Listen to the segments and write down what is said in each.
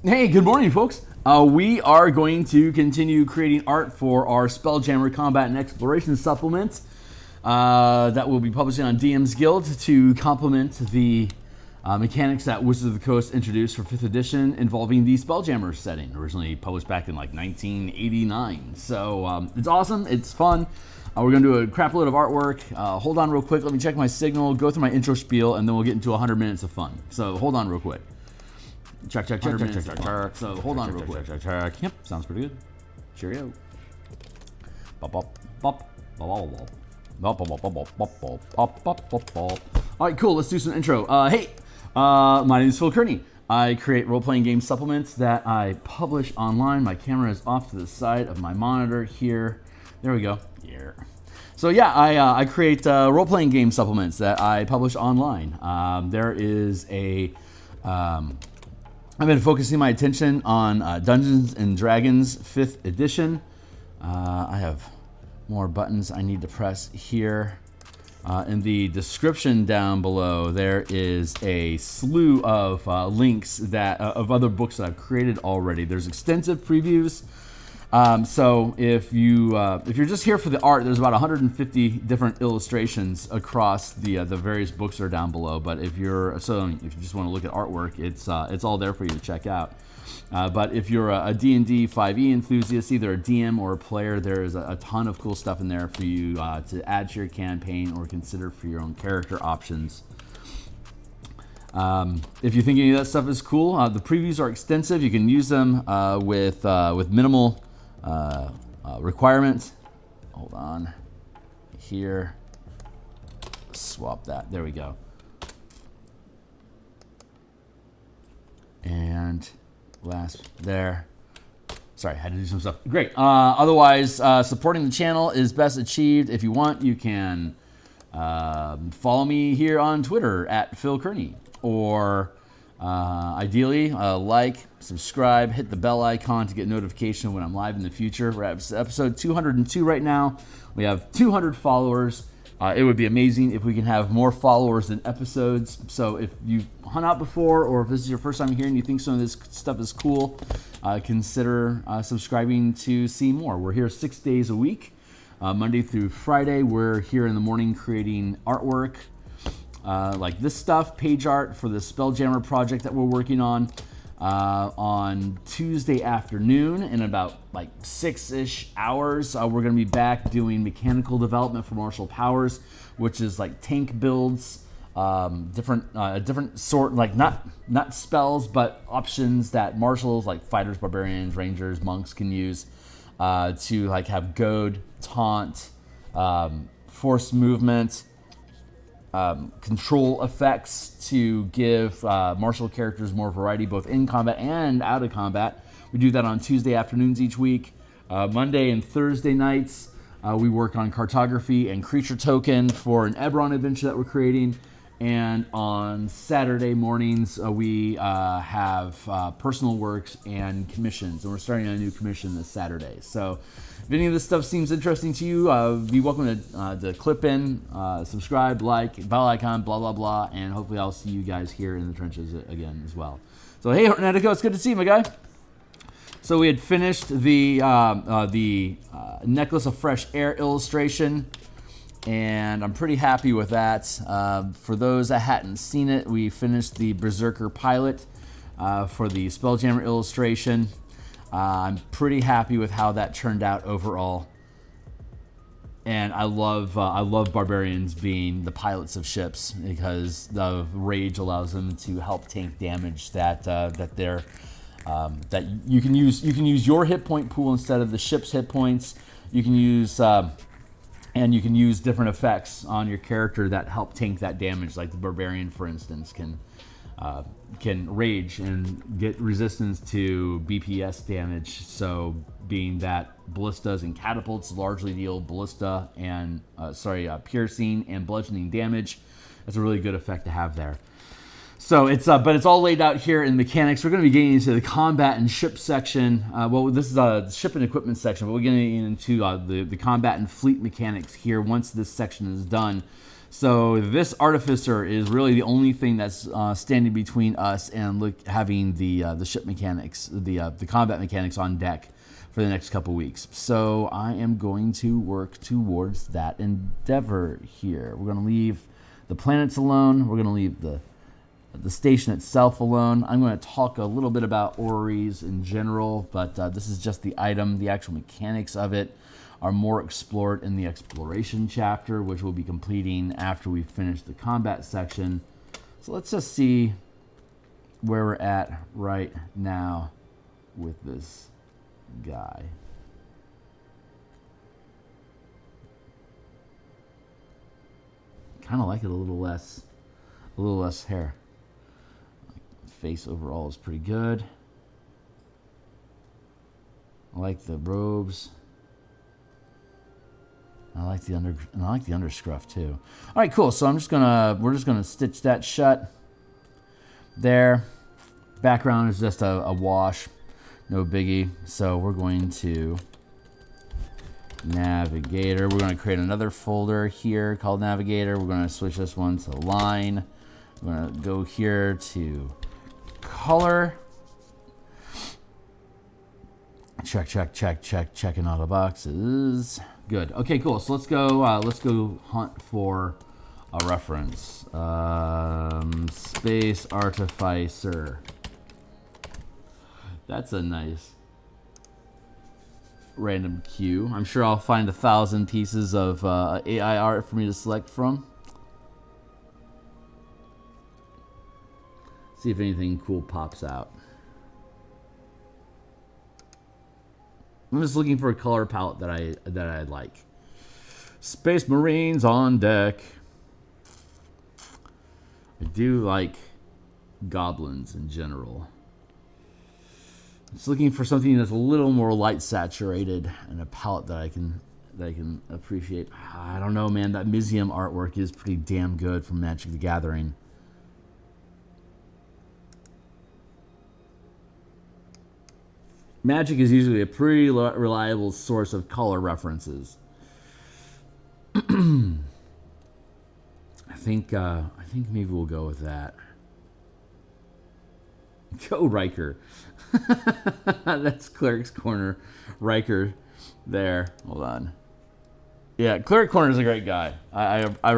Hey, good morning, folks. We are going to continue creating art for our Spelljammer Combat and Exploration supplement that we'll be publishing on DMsGuild to complement the mechanics that Wizards of the Coast introduced for 5th edition involving the Spelljammer setting, originally published back in like 1989. So it's awesome, it's fun. We're going to do a crap load of artwork. Hold on real quick, let me check my signal, go through my intro spiel, and then we'll get into 100 minutes of fun. So hold on real quick. Check. So hold on real quick. Yep, sounds pretty good. Cheerio. All right, cool. Let's do some intro. Hey, my name is Phil Kearney. I create role-playing game supplements that I publish online. My camera is off to the side of my monitor here. There we go. Here. So yeah, I create role-playing game supplements that I publish online. There is a I've been focusing my attention on Dungeons and Dragons 5th edition. I have more buttons I need to press here. In the description down below, there is a slew of links of other books that I've created already. There's extensive previews. So if you're just here for the art, there's about 150 different illustrations across the various books that are down below. But if you just want to look at artwork, it's all there for you to check out. But if you're a D&D 5e enthusiast, either a DM or a player, there is a ton of cool stuff in there for you to add to your campaign or consider for your own character options. If you think any of that stuff is cool, the previews are extensive. You can use them with minimal requirements. Hold on here, swap that, there we go. And last there, sorry, I had to do some stuff. Great. Otherwise, supporting the channel is best achieved. If you want, you can follow me here on Twitter at Phil Kearney, or ideally, like, subscribe, hit the bell icon to get notification when I'm live in the future. We're at episode 202 right now. We have 200 followers. It would be amazing if we can have more followers than episodes. So if you've hung out before, or if this is your first time here and you think some of this stuff is cool, consider subscribing to see more. We're here 6 days a week, Monday through Friday. We're here in the morning creating artwork, like this stuff, page art for the Spelljammer project that we're working on Tuesday afternoon in about like 6-ish hours. We're going to be back doing mechanical development for martial powers, which is like tank builds, different sort, like not spells, but options that martials like fighters, barbarians, rangers, monks can use to like have goad, taunt, force movement, control effects to give martial characters more variety, both in combat and out of combat. We do that on Tuesday afternoons each week. Monday and Thursday nights, we work on cartography and creature token for an Eberron adventure that we're creating. And on Saturday mornings, we have personal works and commissions. And we're starting a new commission this Saturday. So if any of this stuff seems interesting to you, be welcome to clip in, subscribe, like, bell icon, blah, blah, blah. And hopefully I'll see you guys here in the trenches again as well. So hey, Hornetico, it's good to see you, my guy. So we had finished the Necklace of Fresh Air illustration, and I'm pretty happy with that. For those that hadn't seen it, we finished the Berserker pilot for the Spelljammer illustration. I'm pretty happy with how that turned out overall, and I love barbarians being the pilots of ships, because the rage allows them to help tank damage that you can use your hit point pool instead of the ship's hit points. You can use and you can use different effects on your character that help tank that damage. Like the barbarian, for instance, can rage and get resistance to BPS damage. So being that ballistas and catapults largely deal ballista and piercing and bludgeoning damage, that's a really good effect to have there. So it's but it's all laid out here in mechanics. We're going to be getting into the combat and ship section. Well, this is a ship and equipment section, but we're getting into the combat and fleet mechanics here once this section is done. So this artificer is really the only thing that's standing between us and having the ship mechanics, the combat mechanics on deck for the next couple weeks. So I am going to work towards that endeavor here. We're going to leave the planets alone. We're going to leave the station itself alone. I'm going to talk a little bit about orreries in general, but this is just the item. The actual mechanics of it are more explored in the exploration chapter, which we'll be completing after we finish the combat section. So let's just see where we're at right now with this guy. Kind of like it a little less hair. Face overall is pretty good. I like the robes. I like the underscruff too. All right, cool. So we're just gonna stitch that shut. There. Background is just a wash, no biggie. So we're going to Navigator. We're gonna create another folder here called Navigator. We're gonna switch this one to line. We're gonna go here to color. Checking all the boxes. Good. Okay, cool. So let's go hunt for a reference. Space Artificer. That's a nice random queue. I'm sure I'll find 1,000 pieces of AI art for me to select from. See if anything cool pops out. I'm just looking for a color palette that I like. Space Marines on deck. I do like goblins in general. Just looking for something that's a little more light saturated and a palette that I can appreciate. I don't know, man. That Mizium artwork is pretty damn good from Magic the Gathering. Magic is usually a pretty reliable source of color references. I think maybe we'll go with that. Go Riker. That's Cleric's Corner. Riker there. Hold on. Yeah, Cleric Corner is a great guy. I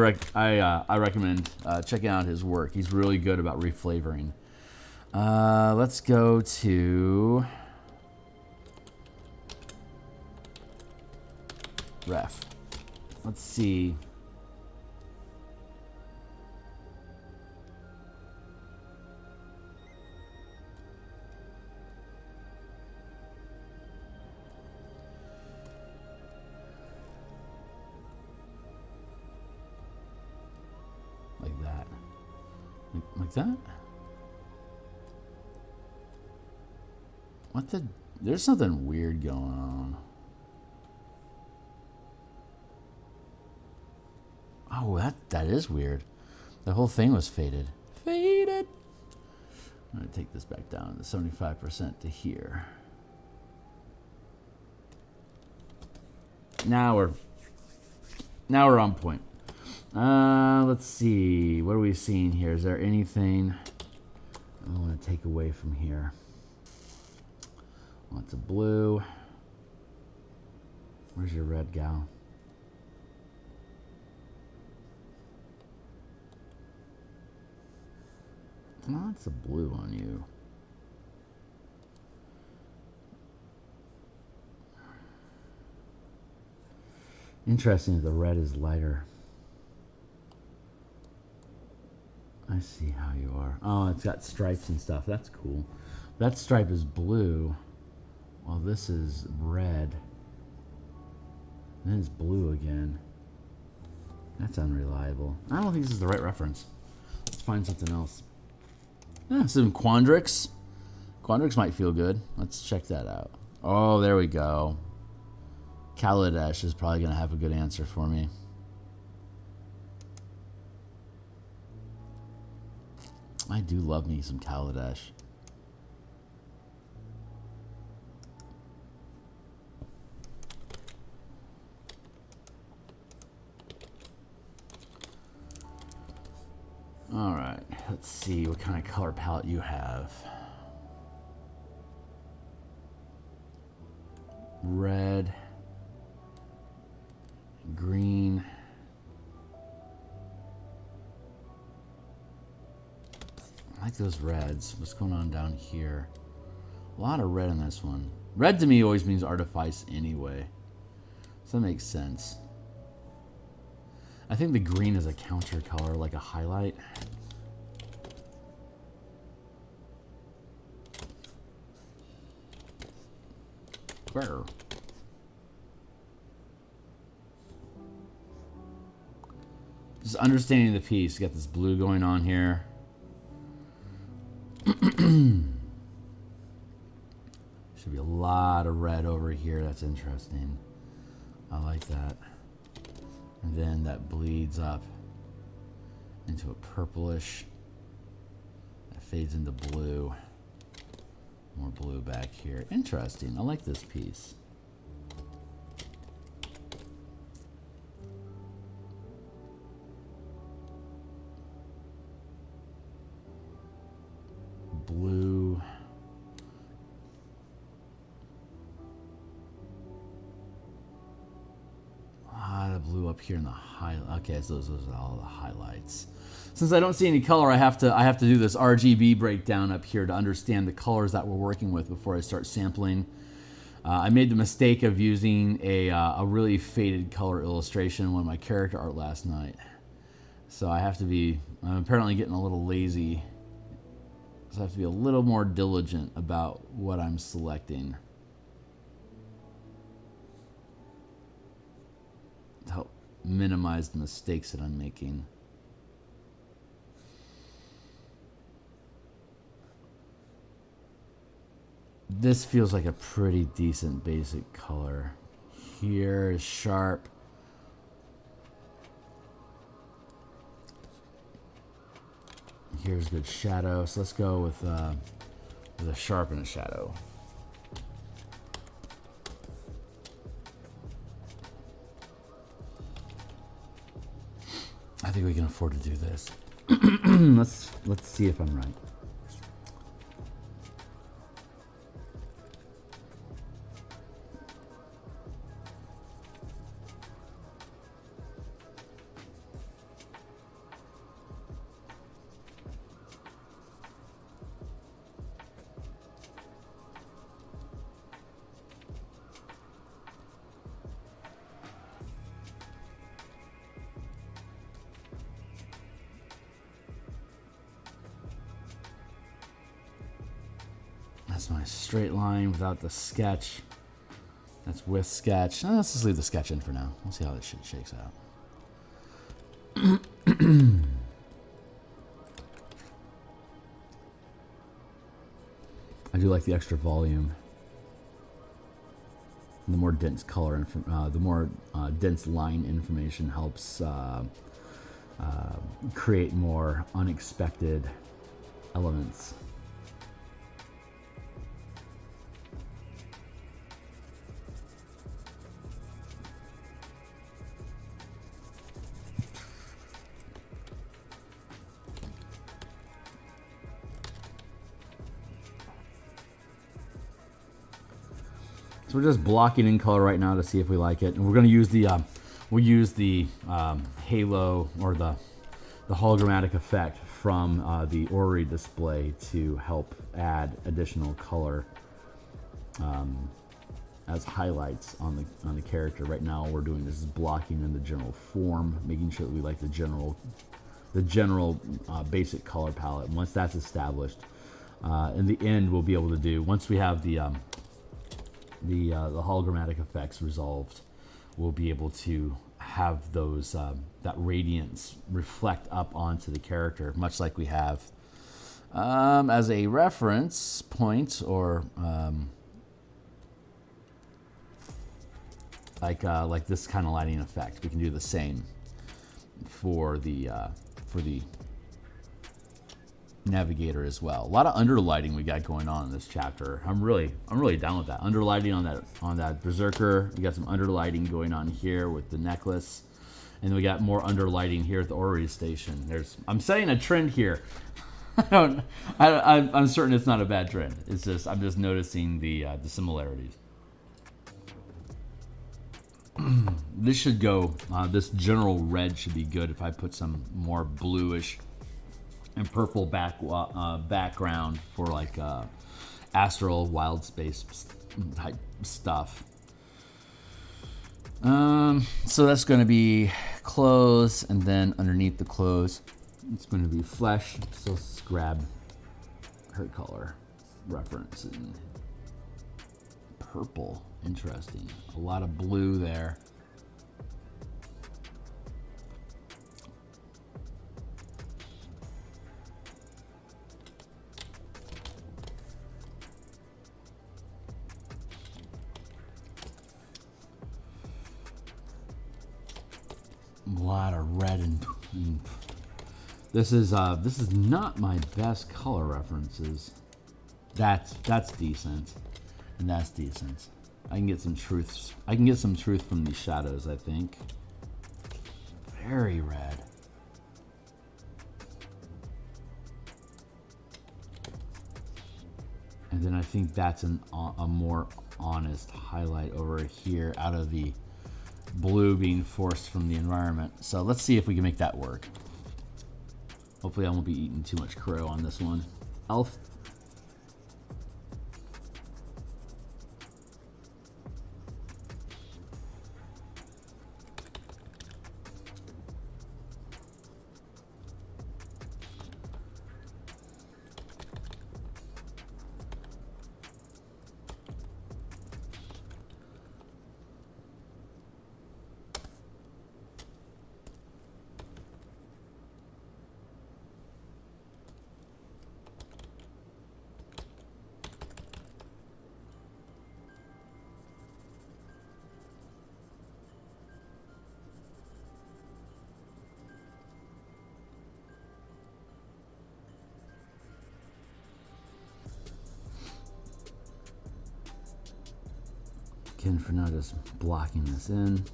recommend checking out his work. He's really good about reflavoring. Let's go to ref. Let's see. Like that. Like that? What the? There's something weird going on. Oh, that is weird. The whole thing was faded. Faded. I'm gonna take this back down to 75% to here. Now we're on point. Let's see. What are we seeing here? Is there anything I want to take away from here? Lots of blue. Where's your red gal? Lots of blue on you. Interesting, the red is lighter. I see how you are. Oh, it's got stripes and stuff. That's cool. That stripe is blue, while this is red. And then it's blue again. That's unreliable. I don't think this is the right reference. Let's find something else. Yeah, some Quandrix. Quandrix might feel good. Let's check that out. Oh, there we go. Kaladesh is probably going to have a good answer for me. I do love me some Kaladesh. Let's see what kind of color palette you have. Red, green. I like those reds. What's going on down here? A lot of red in this one. Red to me always means artifice anyway. So that makes sense. I think the green is a counter color, like a highlight. Where? Just understanding the piece. You got this blue going on here. Should be a lot of red over here. That's interesting. I like that. And then that bleeds up into a purplish. That fades into blue. More blue back here. Interesting. I like this piece. Blue. The blue up here in the highlight. Okay, so those are all the highlights. Since I don't see any color, I have to do this RGB breakdown up here to understand the colors that we're working with before I start sampling. I made the mistake of using a really faded color illustration in one of my character art last night. So I'm apparently getting a little lazy. So I have to be a little more diligent about what I'm selecting to help minimize the mistakes that I'm making. This feels like a pretty decent basic color. Here is sharp. Here's good shadow. So let's go with a sharp and a shadow. I think we can afford to do this. Let's see if I'm right. That's my straight line without the sketch. That's with sketch. Let's just leave the sketch in for now. We'll see how this shit shakes out. I do like the extra volume. The more dense color, the more dense line information helps create more unexpected elements. So we're just blocking in color right now to see if we like it, and we're going to use the halo or the hologrammatic effect from the orrery display to help add additional color as highlights on the character. Right now, what we're doing this is blocking in the general form, making sure that we like the general basic color palette. And once that's established, in the end, we'll be able to do, once we have the hologrammatic effects resolved, we'll be able to have those that radiance reflect up onto the character, much like we have as a reference point, or like this kind of lighting effect. We can do the same for the navigator as well. A lot of underlighting we got going on in this chapter. I'm really down with that. Underlighting on that berserker. We got some underlighting going on here with the necklace, and we got more underlighting here at the orrery station. I'm setting a trend here. I'm certain it's not a bad trend. It's just I'm just noticing the similarities. This should go. This general red should be good if I put some more bluish and purple background for like astral wild space type stuff. So that's going to be clothes, and then underneath the clothes, it's going to be flesh. So let's grab her color reference. And purple, interesting. A lot of blue there. A lot of red and this is not my best color references. That's decent, and that's decent. I can get some truth. I can get some truth from these shadows. I think very red. And then I think that's a more honest highlight over here out of the blue being forced from the environment. So let's see if we can make that work. Hopefully I won't be eating too much crow on this one. Elf. Again, for now, just blocking this in.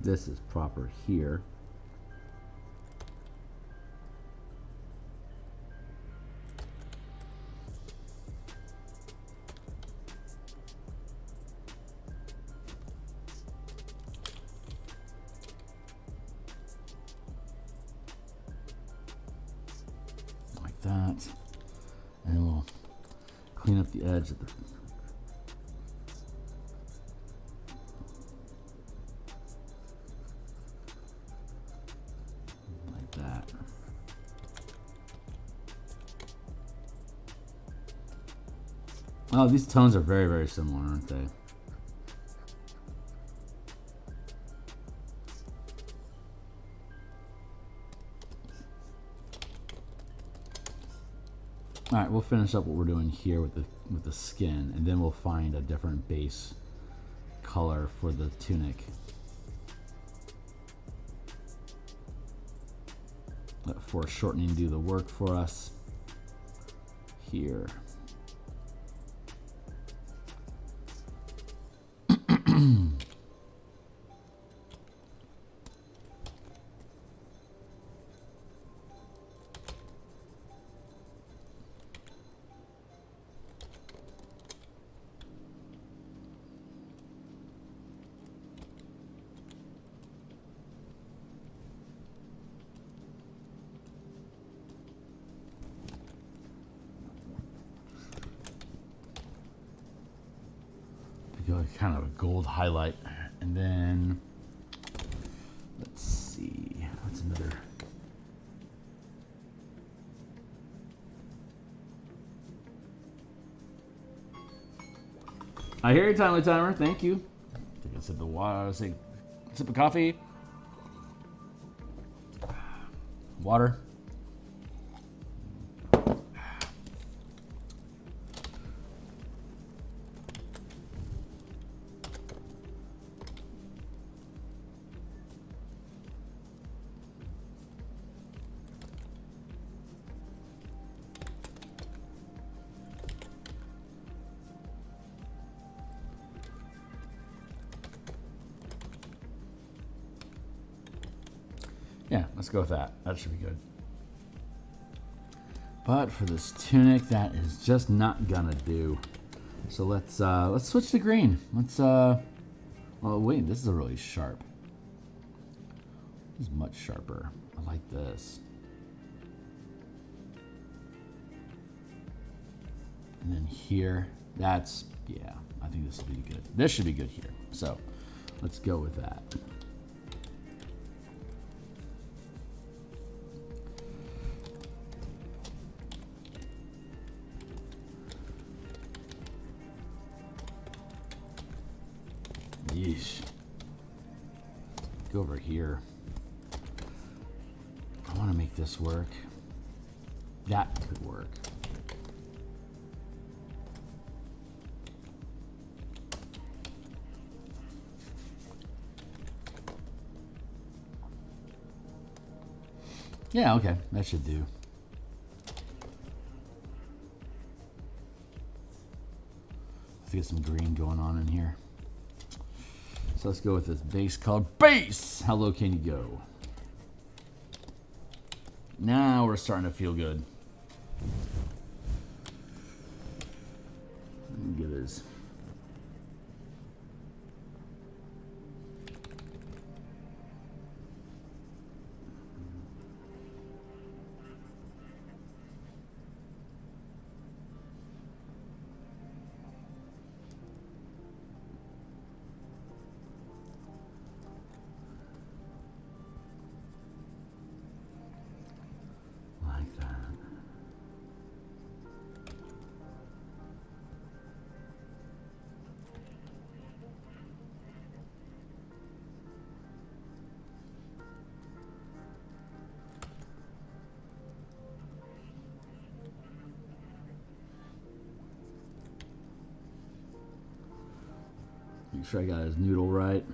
This is proper here. Like that. And then we'll clean up the edge of the Oh, these tones are very, very similar, aren't they? All right, we'll finish up what we're doing here with the skin, and then we'll find a different base color for the tunic. Let foreshortening do the work for us here. Kind of a gold highlight, and then let's see, what's another? I hear you, Timely Timer. Thank you. I think I said the water. I was saying Sip of coffee. Water. Yeah, let's go with that. That should be good. But for this tunic, that is just not gonna do. So let's switch to green. Oh wait, this is a really sharp. This is much sharper. I like this. And then here, that's, yeah, I think this will be good. This should be good here. So let's go with that. Yeesh. Go over here. I want to make this work. That could work. Yeah, okay, that should do. Let's get some green going on in here. So let's go with this base called base. How low can you go? Now we're starting to feel good. Look at this. Make sure I got his noodle right.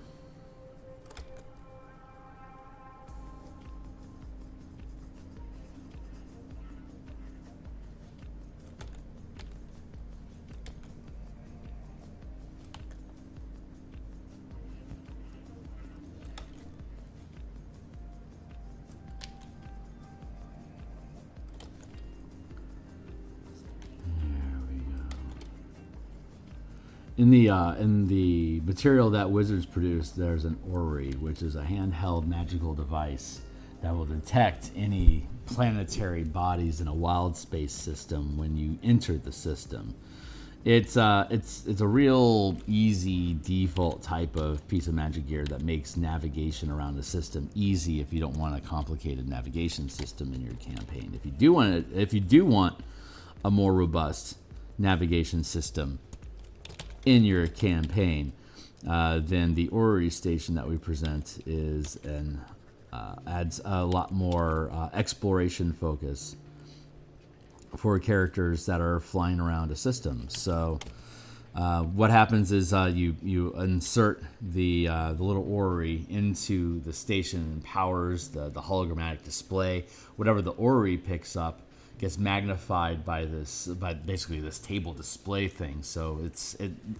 In the material that Wizards produced, there's an orrery, which is a handheld magical device that will detect any planetary bodies in a wild space system when you enter the system. It's a real easy default type of piece of magic gear that makes navigation around the system easy if you don't want a complicated navigation system in your campaign. If you do want a more robust navigation system in your campaign, then the orrery station that we present is adds a lot more exploration focus for characters that are flying around a system. So what happens is you insert the little orrery into the station and powers the hologrammatic display. Whatever the orrery picks up gets magnified by basically this table display thing. So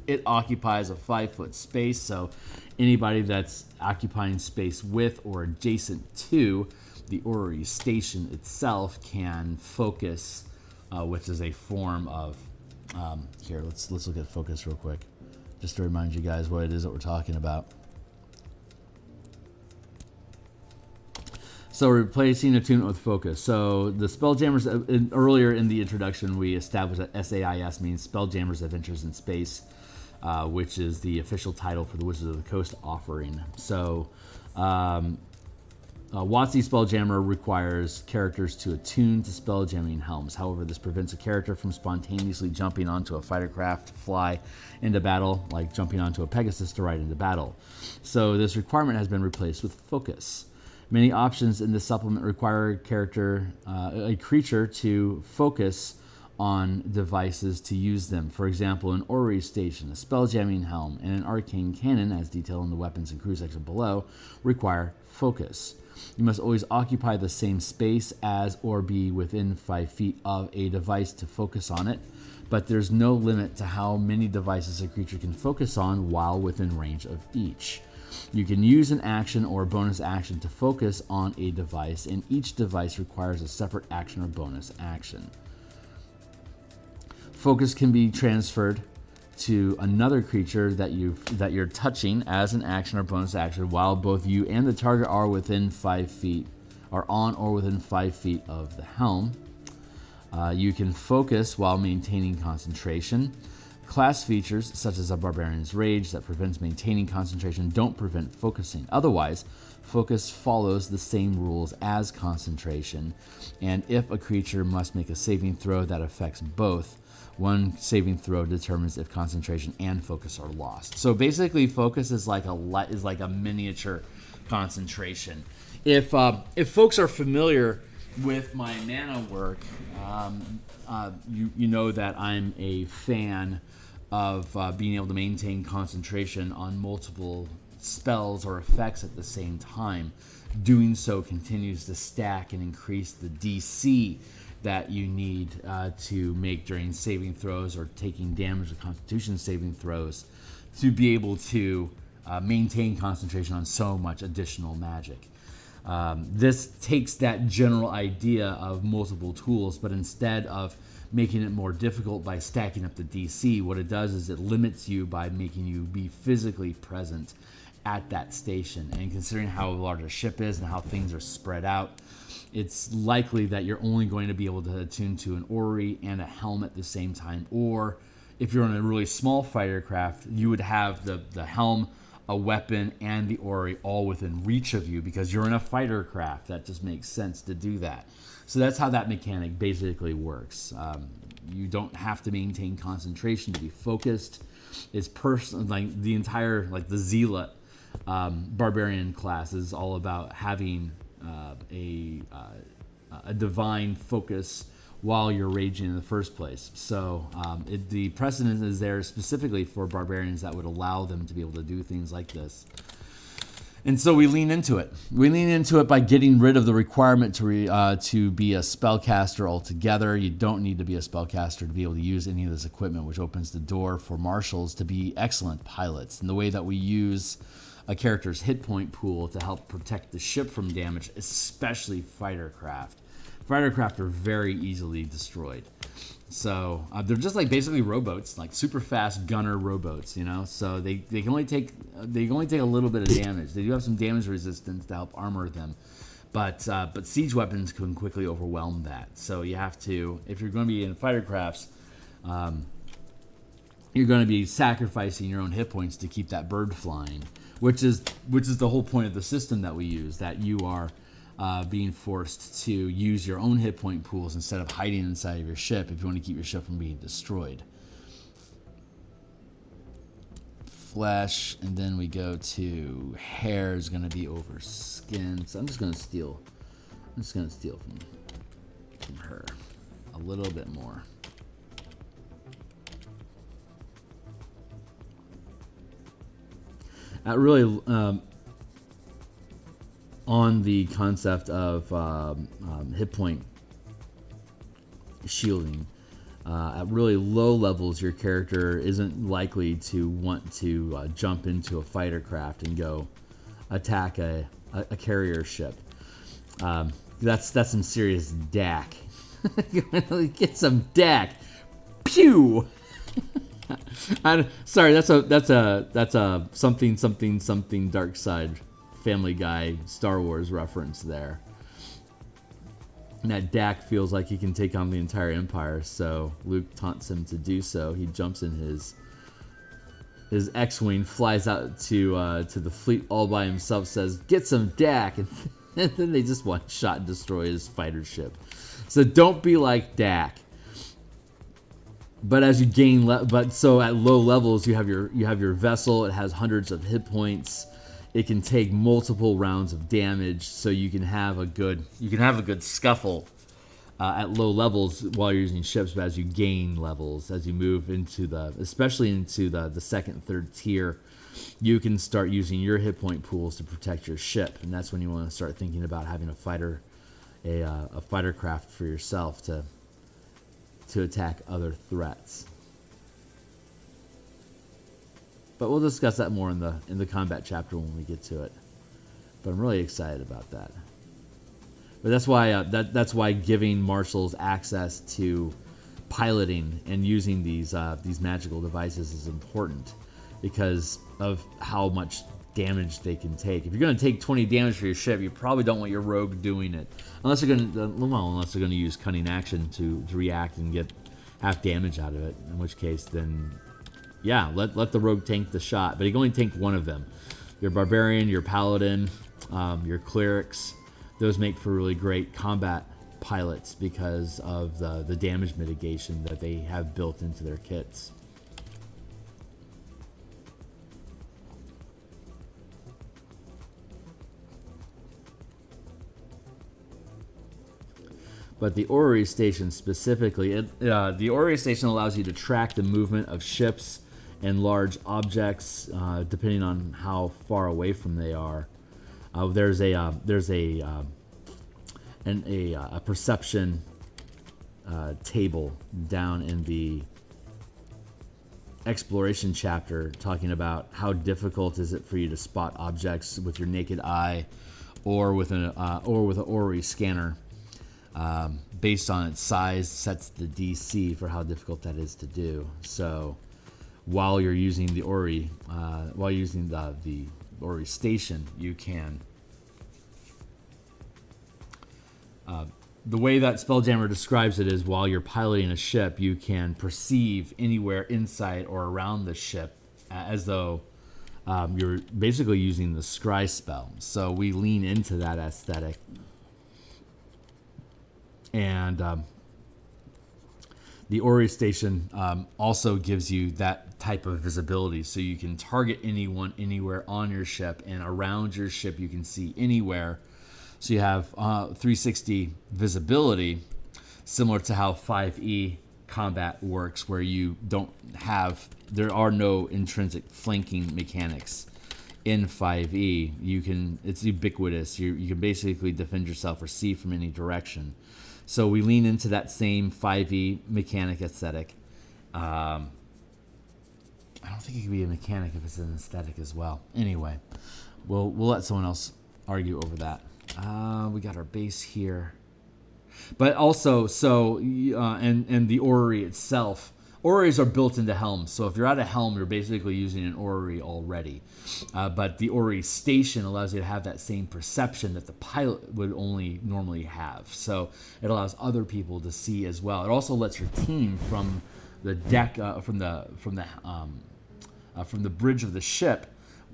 it occupies a 5-foot space. So anybody that's occupying space with or adjacent to the orrery station itself can focus, which is a form of here. Let's look at focus real quick, just to remind you guys what it is that we're talking about. So replacing attunement with focus. So the Spelljammers, earlier in the introduction, we established that SAIS means Spelljammers Adventures in Space, which is the official title for the Wizards of the Coast offering. So WotC Spelljammer requires characters to attune to spelljamming helms. However, this prevents a character from spontaneously jumping onto a fighter craft to fly into battle, like jumping onto a Pegasus to ride into battle. So this requirement has been replaced with focus. Many options in this supplement require a creature to focus on devices to use them. For example, an orrery station, a spelljamming helm, and an arcane cannon, as detailed in the weapons and crew section below, require focus. You must always occupy the same space as or be within 5 feet of a device to focus on it, but there's no limit to how many devices a creature can focus on while within range of each. You can use an action or bonus action to focus on a device, and each device requires a separate action or bonus action. Focus can be transferred to another creature that you're touching as an action or bonus action while both you and the target are within 5 feet, are on or within 5 feet of the helm. You can focus while maintaining concentration. Class features such as a Barbarian's Rage that prevents maintaining concentration don't prevent focusing. Otherwise, focus follows the same rules as concentration, and if a creature must make a saving throw that affects both, one saving throw determines if concentration and focus are lost. So basically, focus is like a miniature concentration. If folks are familiar with my mana work, you know that I'm a fan of being able to maintain concentration on multiple spells or effects at the same time. Doing so continues to stack and increase the DC that you need to make during saving throws or taking damage with Constitution saving throws to be able to maintain concentration on so much additional magic. This takes that general idea of multiple tools, but instead of making it more difficult by stacking up the DC, what it does is it limits you by making you be physically present at that station. And considering how large a ship is and how things are spread out, it's likely that you're only going to be able to attune to an orrery and a helm at the same time. Or if you're on a really small fighter craft, you would have the helm, a weapon, and the orrery all within reach of you because you're in a fighter craft. That just makes sense to do that. So that's how that mechanic basically works. You don't have to maintain concentration to be focused. It's like the entire, like the Zealot barbarian class is all about having a divine focus while you're raging in the first place. So the precedent is there specifically for barbarians that would allow them to be able to do things like this. And so we lean into it. We lean into it by getting rid of the requirement to be a spellcaster altogether. You don't need to be a spellcaster to be able to use any of this equipment, which opens the door for marshals to be excellent pilots. And the way that we use a character's hit point pool to help protect the ship from damage, especially fighter craft. Fighter craft are very easily destroyed. So they're just like basically rowboats, like super fast gunner rowboats, you know. So they can only take a little bit of damage. They do have some damage resistance to help armor them, but siege weapons can quickly overwhelm that. So you have to, if you're going to be in fighter crafts, you're going to be sacrificing your own hit points to keep that bird flying, which is the whole point of the system that we use. That you are being forced to use your own hit point pools instead of hiding inside of your ship if you want to keep your ship from being destroyed. Flesh, and then we go to hair is going to be over skin. So I'm just going to steal from her a little bit more. That really on the concept of hit point shielding. At really low levels, your character isn't likely to want to jump into a fighter craft and go attack a carrier ship. That's some serious DAC. Get some DAC. Pew. Sorry, that's a something dark side Family Guy Star Wars reference there. And that Dak feels like he can take on the entire Empire, so Luke taunts him to do so. He jumps in his X-Wing, flies out to the fleet all by himself, says, "Get some Dak," and And then they just one-shot and destroy his fighter ship. So don't be like Dak. But as you gain, so at low levels, you have your vessel. It has hundreds of hit points. It can take multiple rounds of damage, so you can have a good scuffle at low levels while you're using ships. But as you gain levels, as you move into especially into the second, third tier, you can start using your hit point pools to protect your ship, and that's when you want to start thinking about having a fighter craft for yourself to attack other threats. But we'll discuss that more in the combat chapter when we get to it. But I'm really excited about that. But that's why that's why giving marshals access to piloting and using these magical devices is important, because of how much damage they can take. If you're going to take 20 damage for your ship, you probably don't want your rogue doing it, unless they're going to use cunning action to react and get half damage out of it. In which case, then yeah, let the rogue tank the shot, but you can only tank one of them. Your barbarian, your paladin, your clerics, those make for really great combat pilots because of the damage mitigation that they have built into their kits. But the orrery station specifically, the orrery station allows you to track the movement of ships and large objects, depending on how far away from they are. There's a perception table down in the exploration chapter, talking about how difficult is it for you to spot objects with your naked eye, or with an orrery scanner. Based on its size, sets the DC for how difficult that is to do. So while you're using the orrery, the orrery station, you can. The way that Spelljammer describes it is, while you're piloting a ship, you can perceive anywhere inside or around the ship as though you're basically using the scry spell. So we lean into that aesthetic. And the orrery station also gives you that type of visibility, so you can target anyone anywhere on your ship, and around your ship you can see anywhere. So you have 360 visibility, similar to how 5e combat works, where there are no intrinsic flanking mechanics. In 5e, it's ubiquitous. You can basically defend yourself or see from any direction. So we lean into that same 5e mechanic aesthetic. I don't think it could be a mechanic if it's an aesthetic as well. Anyway, we'll let someone else argue over that. We got our base here. But also, and the orrery itself. Orreries are built into helms, so if you're at a helm, you're basically using an orrery already. But the orrery station allows you to have that same perception that the pilot would only normally have. So it allows other people to see as well. It also lets your team from the deck, from the bridge of the ship,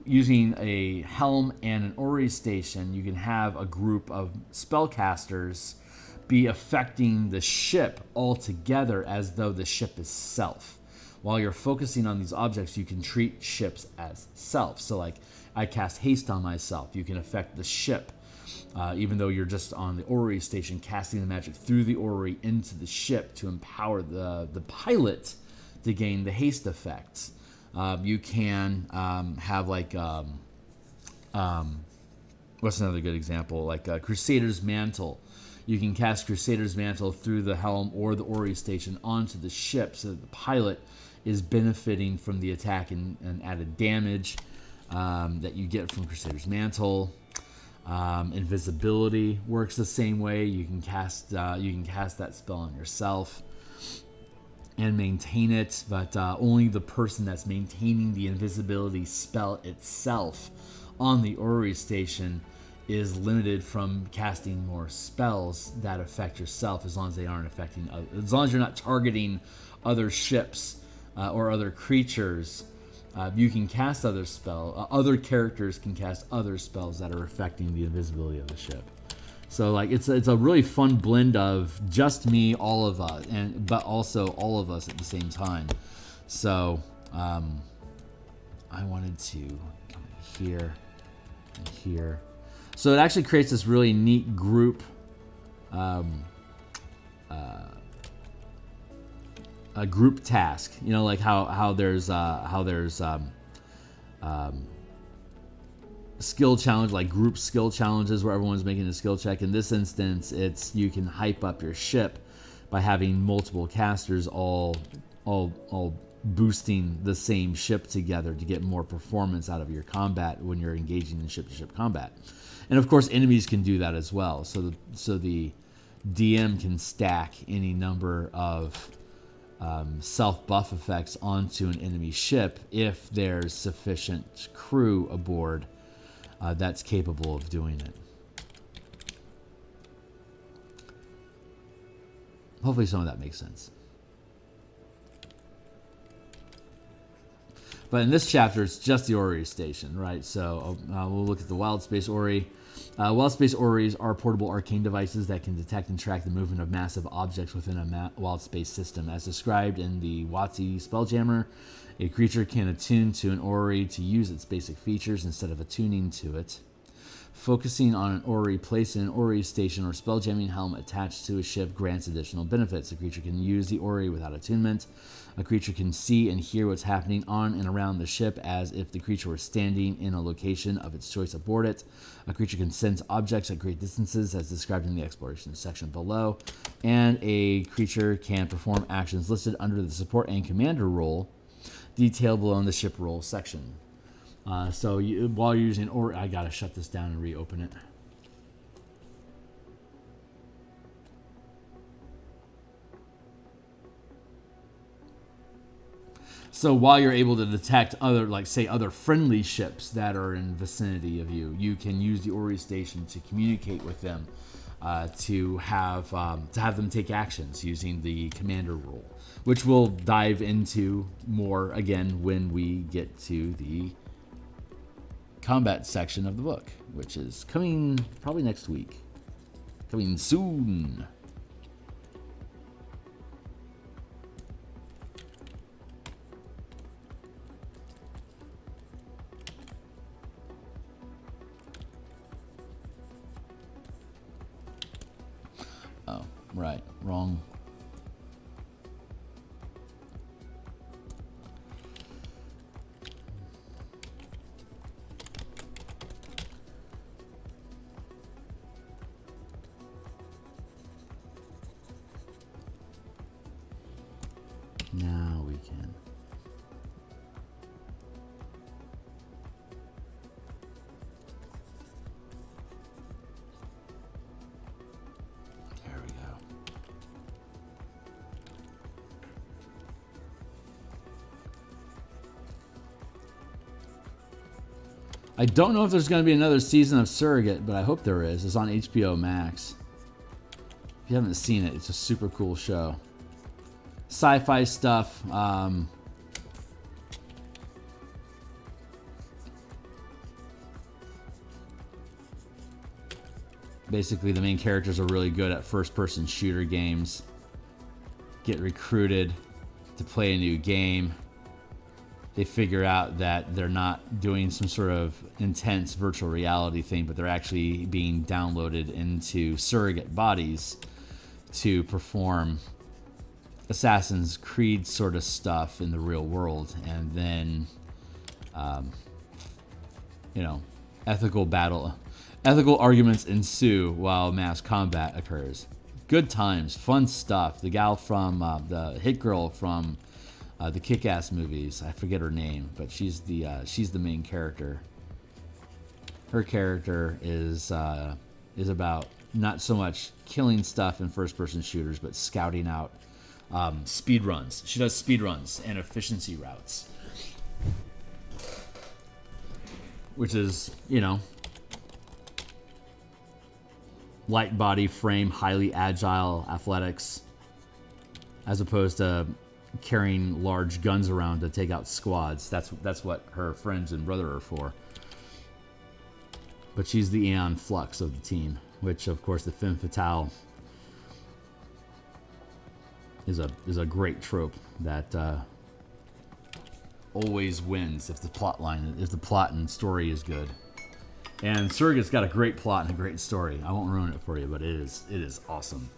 using a helm and an orrery station. You can have a group of spellcasters be affecting the ship altogether as though the ship is self. While you're focusing on these objects, you can treat ships as self. So like, I cast haste on myself. You can affect the ship, even though you're just on the orrery station, casting the magic through the orrery into the ship to empower the pilot to gain the haste effects. You can have like, what's another good example? Like Crusader's Mantle. You can cast Crusader's Mantle through the helm or the orrery station onto the ship, so that the pilot is benefiting from the attack and added damage that you get from Crusader's Mantle. Invisibility works the same way. You can cast that spell on yourself and maintain it, but only the person that's maintaining the invisibility spell itself on the orrery station is limited from casting more spells that affect yourself, as long as they aren't affecting others. As long as you're not targeting other ships or other creatures you can cast other other characters can cast other spells that are affecting the invisibility of the ship. So like it's a really fun blend of just me, all of us, but also all of us at the same time. So I wanted to come here and here. So it actually creates this really neat group, a group task. You know, like how there's skill challenge, like group skill challenges where everyone's making a skill check. In this instance, it's you can hype up your ship by having multiple casters all boosting the same ship together to get more performance out of your combat when you're engaging in ship-to-ship combat. And of course, enemies can do that as well. So the DM can stack any number of self-buff effects onto an enemy ship if there's sufficient crew aboard that's capable of doing it. Hopefully some of that makes sense. But in this chapter, it's just the Orrery station, right? So we'll look at the Wild Space Orrery. Wild Space Orreries are portable arcane devices that can detect and track the movement of massive objects within a wild space system. As described in the WotC Spelljammer, a creature can attune to an orrery to use its basic features instead of attuning to it. Focusing on an orrery placed in an orrery station or spelljamming helm attached to a ship grants additional benefits. A creature can use the orrery without attunement. A creature can see and hear what's happening on and around the ship as if the creature were standing in a location of its choice aboard it. A creature can sense objects at great distances as described in the exploration section below. And a creature can perform actions listed under the support and commander role detailed below in the ship role section. So while you're using orrery, I gotta shut this down and reopen it. So while you're able to detect other, like say other friendly ships that are in vicinity of you, you can use the orrery station to communicate with them, to have them take actions using the commander role, which we'll dive into more again when we get to the combat section of the book, which is coming probably next week. Coming soon. Oh, right. Wrong. Now we can. There we go. I don't know if there's going to be another season of Surrogate, but I hope there is. It's on HBO Max. If you haven't seen it, it's a super cool show. Sci-fi stuff. Basically, the main characters are really good at first-person shooter games. Get recruited to play a new game. They figure out that they're not doing some sort of intense virtual reality thing, but they're actually being downloaded into surrogate bodies to perform Assassin's Creed sort of stuff in the real world, and then, ethical arguments ensue while mass combat occurs. Good times, fun stuff. The gal from the hit girl from the Kick-Ass movies, I forget her name, but she's the main character. Her character is about not so much killing stuff in first-person shooters, but scouting out speed runs. She does speed runs and efficiency routes, which is, light body frame, highly agile athletics, as opposed to carrying large guns around to take out squads. That's what her friends and brother are for. But she's the Aeon Flux of the team, which of course the Femme Fatale is a great trope that always wins if the plot and story is good. And Surrogate's got a great plot and a great story. I won't ruin it for you, but it is awesome.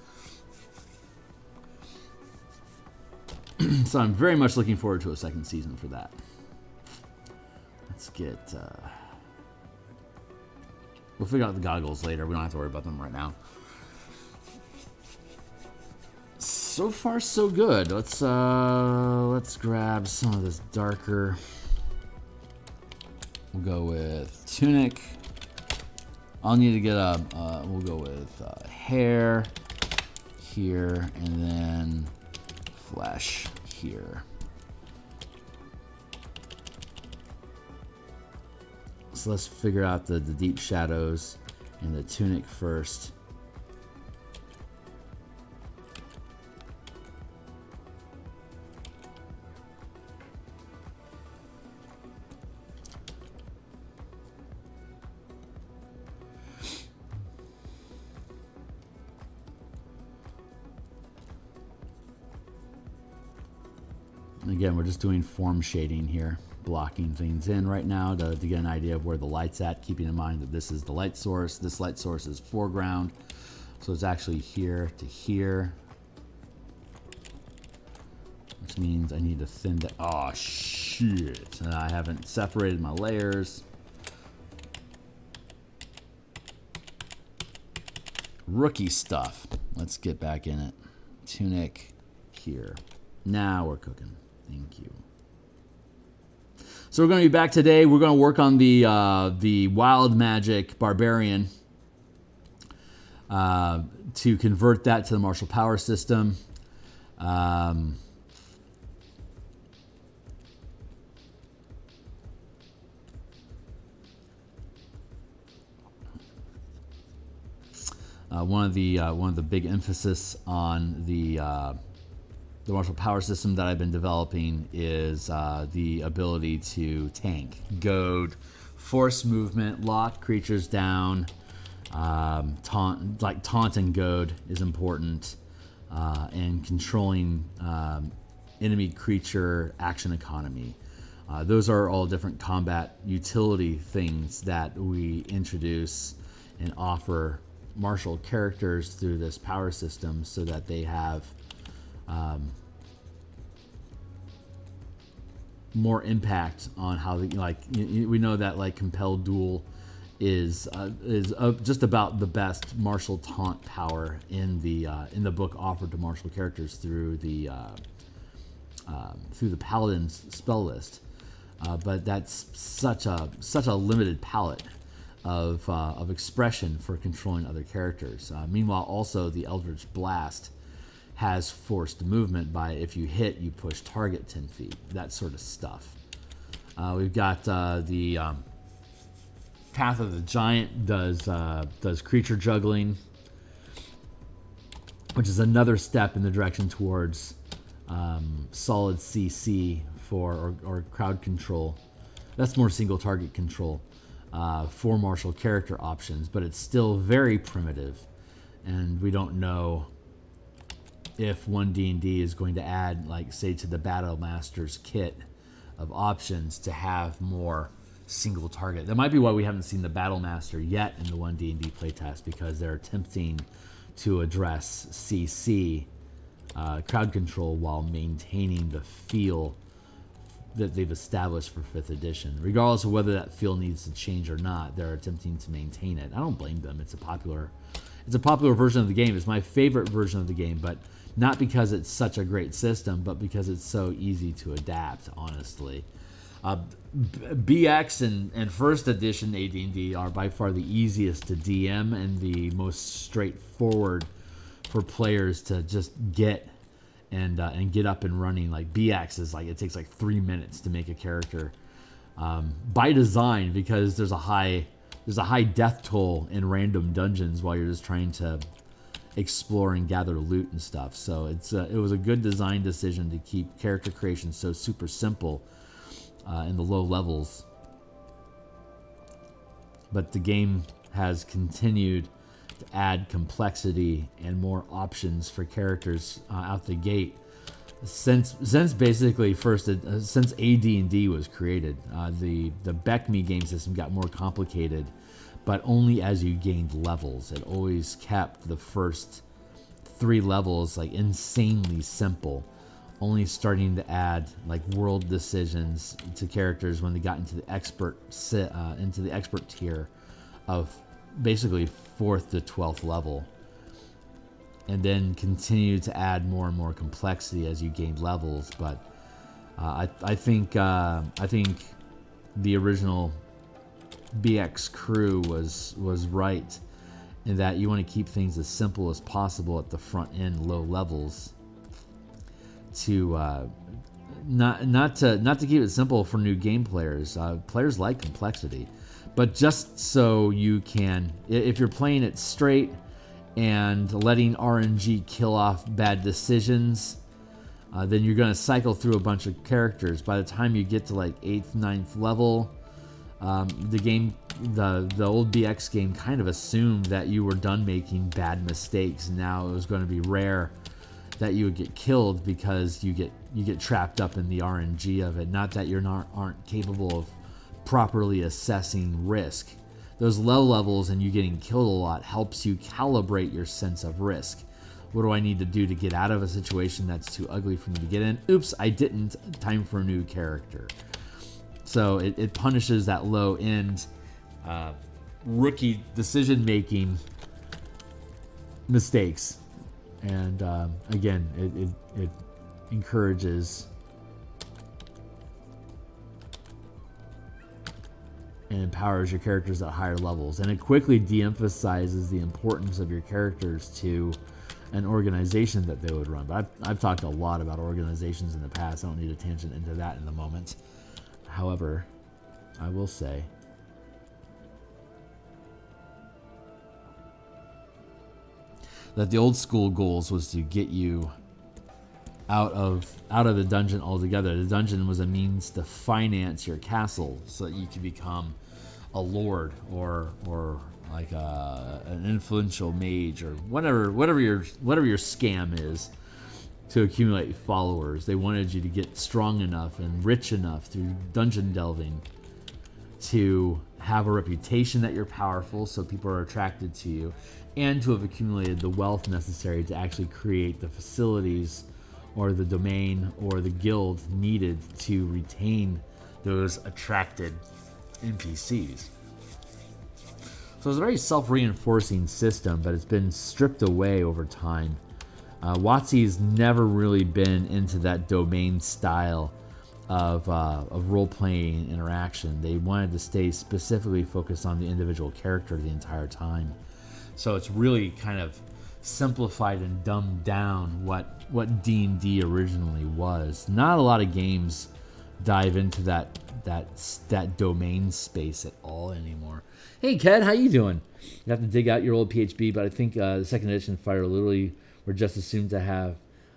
So I'm very much looking forward to a second season for that. Let's get... we'll figure out the goggles later. We don't have to worry about them right now. So far, so good. Let's grab some of this darker. We'll go with tunic. I'll need to get a... we'll go with hair here, and then flesh here. So let's figure out the deep shadows and the tunic first. Again, we're just doing form shading here, blocking things in right now to get an idea of where the light's at, keeping in mind that this is the light source. This light source is foreground, so it's actually here to here, which means I need to thin that. Oh, shit. And I haven't separated my layers. Rookie stuff. Let's get back in it. Tunic here. Now we're cooking. Thank you. So we're going to be back today. We're going to work on the Wild Magic Barbarian to convert that to the martial power system. One of the big emphasis on the martial power system that I've been developing is the ability to tank, goad, force movement, lock creatures down, taunt and goad is important, and controlling enemy creature action economy. Those are all different combat utility things that we introduce and offer martial characters through this power system so that they have more impact on how we know that like compelled duel is just about the best martial taunt power in the book offered to martial characters through the paladin's spell list, but that's such a limited palette of expression for controlling other characters. Meanwhile, also the Eldritch Blast has forced movement by if you hit, you push target 10 feet, that sort of stuff. We've got the Path of the Giant does creature juggling, which is another step in the direction towards solid CC or crowd control. That's more single target control for martial character options, but it's still very primitive, and we don't know if 1D&D is going to add, like, say, to the Battle Master's kit of options to have more single target. That might be why we haven't seen the Battle Master yet in the 1D&D playtest, because they're attempting to address CC crowd control while maintaining the feel that they've established for 5th edition. Regardless of whether that feel needs to change or not, they're attempting to maintain it. I don't blame them. It's a popular version of the game. It's my favorite version of the game, but not because it's such a great system, but because it's so easy to adapt, honestly. BX and first edition AD&D are by far the easiest to DM and the most straightforward for players to just get and get up and running. Like BX is like, it takes like 3 minutes to make a character by design, because there's a high death toll in random dungeons while you're just trying to explore and gather loot and stuff. So it was a good design decision to keep character creation so super simple in the low levels. But the game has continued to add complexity and more options for characters out the gate since basically since AD&D was created. The BECME game system got more complicated, but only as you gained levels. It always kept the first 3 levels like insanely simple, only starting to add like world decisions to characters when they got into the expert tier of basically 4th to 12th level, and then continue to add more and more complexity as you gained levels. But I think the original BX crew was right in that you want to keep things as simple as possible at the front end, low levels, to not to keep it simple for new game players. Players like complexity, but just so you can, if you're playing it straight and letting RNG kill off bad decisions, then you're going to cycle through a bunch of characters. By the time you get to like 8th, 9th level, the game, the old BX game kind of assumed that you were done making bad mistakes. Now it was going to be rare that you would get killed because you get trapped up in the RNG of it. Not that aren't capable of properly assessing risk. Those low levels and you getting killed a lot helps you calibrate your sense of risk. What do I need to do to get out of a situation that's too ugly for me to get in? Oops, I didn't. Time for a new character. So it punishes that low end rookie decision making mistakes, and again, it encourages and empowers your characters at higher levels, and it quickly de-emphasizes the importance of your characters to an organization that they would run. But I've talked a lot about organizations in the past. I don't need a tangent into that in the moment. However, I will say that the old school goals was to get you out of the dungeon altogether. The dungeon was a means to finance your castle so that you could become a lord or like an influential mage or whatever your scam is, to accumulate followers. They wanted you to get strong enough and rich enough through dungeon delving to have a reputation that you're powerful, so people are attracted to you, and to have accumulated the wealth necessary to actually create the facilities or the domain or the guild needed to retain those attracted NPCs. So it's a very self-reinforcing system, but it's been stripped away over time. WotC's never really been into that domain style of role-playing interaction. They wanted to stay specifically focused on the individual character the entire time. So it's really kind of simplified and dumbed down what D&D originally was. Not a lot of games dive into that domain space at all anymore. Hey, Ked, how you doing? You have to dig out your old PHB, but I think the second edition Fire literally were just assumed to have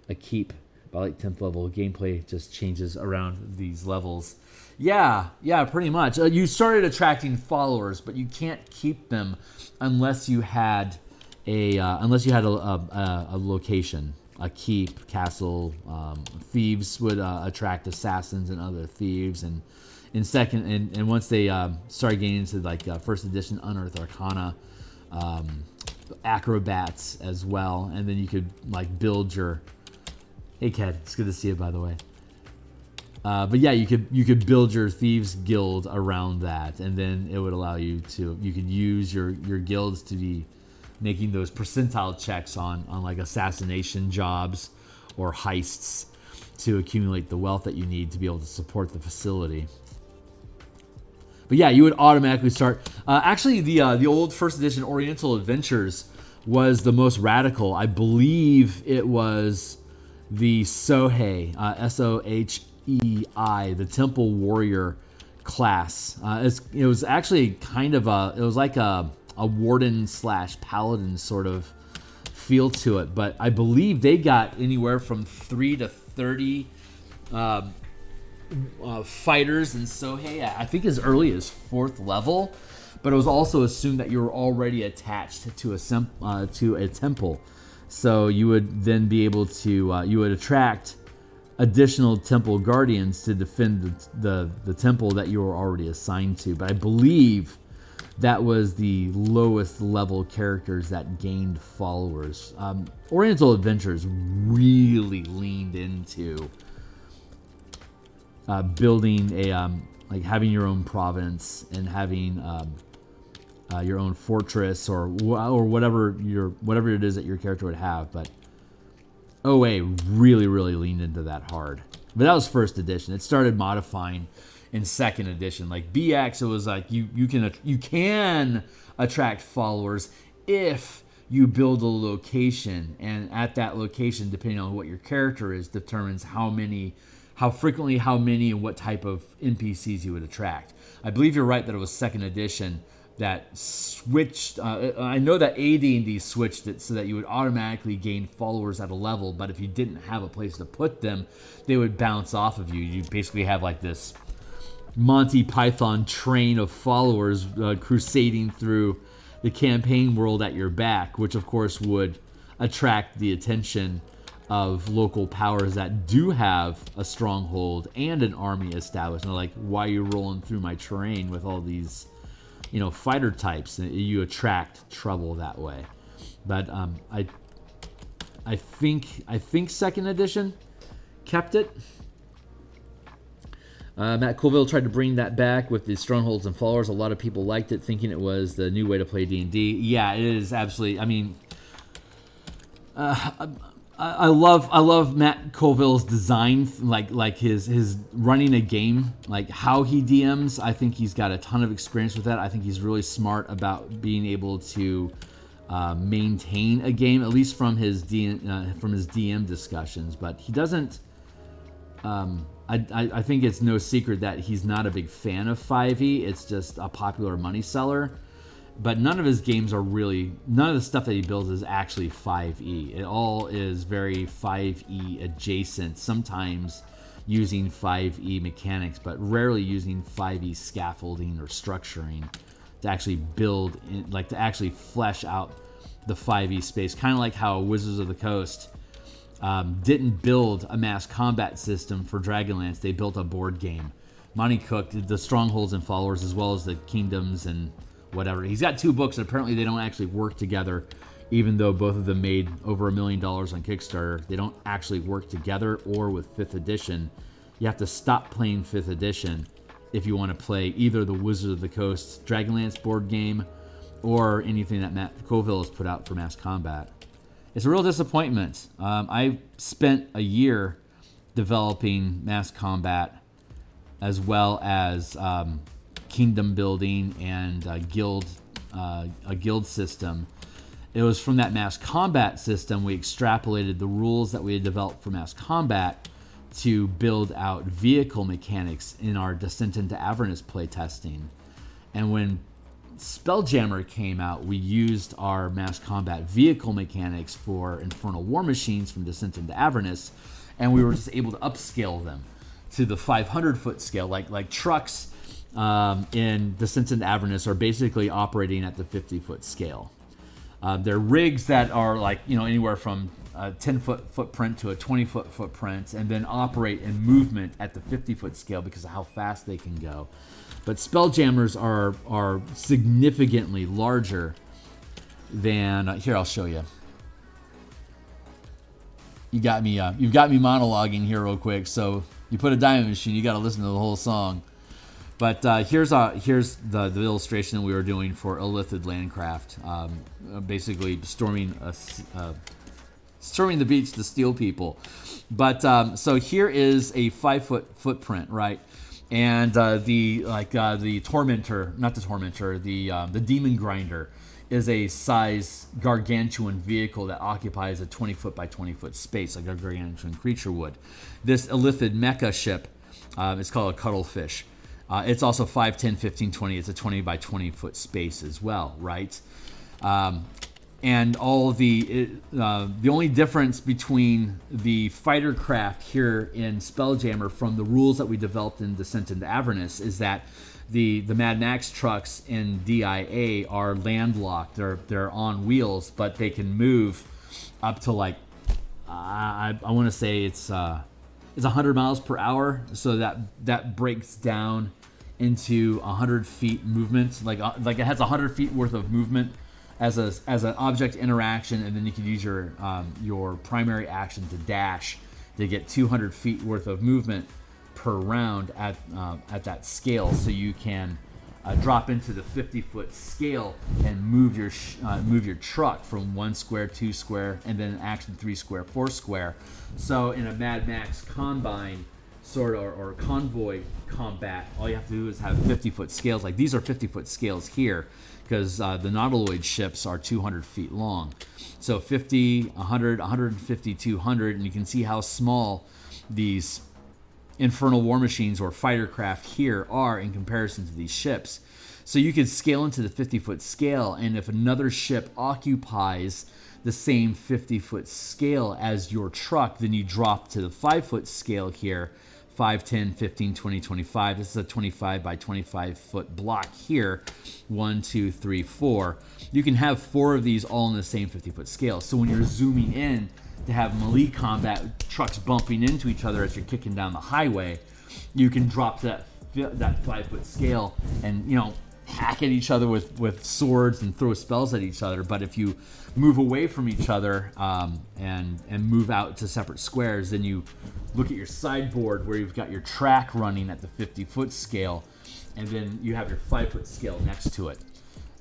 a keep by like 10th level. Gameplay just changes around these levels. Yeah, pretty much. You started attracting followers, but you can't keep them unless you had a location, a keep, castle. Thieves would attract assassins and other thieves, and once they started getting into like first edition Unearthed Arcana, acrobats as well, and then you could like build your. Hey, Ked, it's good to see you, by the way. But yeah, you could build your thieves guild around that, and then it would allow you could use your guilds to be making those percentile checks on like assassination jobs or heists to accumulate the wealth that you need to be able to support the facility. But yeah, you would automatically start. Actually, the old first edition Oriental Adventures was the most radical. I believe it was the Sohei, Sohei, the Temple Warrior class. It was actually kind of it was like a warden / paladin sort of feel to it, but I believe they got anywhere from 3 to 30 fighters and Sohei, I think as early as 4th level, but it was also assumed that you were already attached to a temple. So you would then be able to, you would attract additional temple guardians to defend the temple that you were already assigned to. But I believe that was the lowest level characters that gained followers. Oriental Adventures really leaned into building a like having your own province and having your own fortress or whatever it is that your character would have. But OA really leaned into that hard. But that was 1st edition. It started modifying in 2nd edition. Like BX, it was like you can attract followers if you build a location, and at that location, depending on what your character is, determines how frequently, how many, and what type of NPCs you would attract. I believe you're right that it was 2nd edition that switched. I know that AD&D switched it so that you would automatically gain followers at a level, but if you didn't have a place to put them, they would bounce off of you. You basically have like this Monty Python train of followers crusading through the campaign world at your back, which of course would attract the attention of local powers that do have a stronghold and an army established. And they're like, why are you rolling through my terrain with all these, fighter types? And you attract trouble that way. But I think 2nd edition kept it. Matt Colville tried to bring that back with the strongholds and followers. A lot of people liked it, thinking it was the new way to play D&D. Yeah, it is absolutely. I mean, I love Matt Colville's design, like his running a game, like how he DMs. I think he's got a ton of experience with that. I think he's really smart about being able to maintain a game, at least from his DM discussions. But he doesn't. I think it's no secret that he's not a big fan of 5e. It's just a popular money seller. But none of his games are really, none of the stuff that he builds is actually 5e. It all is very 5e adjacent, sometimes using 5e mechanics, but rarely using 5e scaffolding or structuring to actually build, to actually flesh out the 5e space. Kind of like how Wizards of the Coast didn't build a mass combat system for Dragonlance. They built a board game. Monty Cook did the strongholds and followers as well as the kingdoms and whatever. He's got 2 books, and apparently they don't actually work together, even though both of them made over $1 million on Kickstarter. They don't actually work together, or with 5th edition. You have to stop playing 5th edition if you want to play either the Wizards of the Coast Dragonlance board game or anything that Matt Colville has put out for Mass Combat. It's a real disappointment. I spent a year developing Mass Combat as well as kingdom building and a guild system. It was from that Mass Combat system we extrapolated the rules that we had developed for Mass Combat to build out vehicle mechanics in our Descent into Avernus playtesting. And when Spelljammer came out, we used our Mass Combat vehicle mechanics for Infernal War Machines from Descent into Avernus, and we were just able to upscale them to the 500-foot scale. Like trucks in Descent into Avernus are basically operating at the 50-foot scale. They're rigs that are anywhere from a 10-foot footprint to a 20-foot footprint, and then operate in movement at the 50-foot scale because of how fast they can go. But Spelljammers are significantly larger than here. I'll show you. You've got me monologuing here real quick. So you put a diamond machine, you got to listen to the whole song. But here's the illustration that we were doing for Illithid Landcraft, basically storming the beach to steal people. But so here is a 5-foot footprint, right? And the Tormentor, not the Tormentor, the Demon Grinder is a size gargantuan vehicle that occupies a 20-foot by 20-foot space, like a gargantuan creature would. This Illithid mecha ship is called a Cuttlefish. It's also 5, 10, 15, 20. It's a 20 by 20 foot space as well, right? and all the only difference between the fighter craft here in Spelljammer from the rules that we developed in Descent into Avernus is that the Mad Max trucks in DIA are landlocked. They're on wheels, but they can move up to like I want to say it's 100 miles per hour. So that breaks down into 100 feet movement. Like it has 100 feet worth of movement as an object interaction, and then you can use your primary action to dash to get 200 feet worth of movement per round at that scale. So you can drop into the 50-foot scale and move your truck from 1 square, 2 square, and then action 3 square, 4 square. So in a Mad Max Combine sort of or convoy combat, all you have to do is have 50-foot scales. Like these are 50-foot scales here, because the Nautiloid ships are 200 feet long. So 50, 100, 150, 200, and you can see how small these infernal war machines or fighter craft here are in comparison to these ships. So you could scale into the 50-foot scale, and if another ship occupies the same 50-foot scale as your truck, then you drop to the 5-foot scale here. 5, 10, 15, 20, 25. This is a 25 by 25 foot block here. 1, 2, 3, 4. You can have 4 of these all in the same 50-foot scale. So when you're zooming in to have melee combat, trucks bumping into each other as you're kicking down the highway, you can drop to that 5-foot scale and, you know, hack at each other with swords and throw spells at each other. But if you move away from each other and move out to separate squares, then you look at your sideboard where you've got your track running at the 50-foot scale, and then you have your 5-foot scale next to it.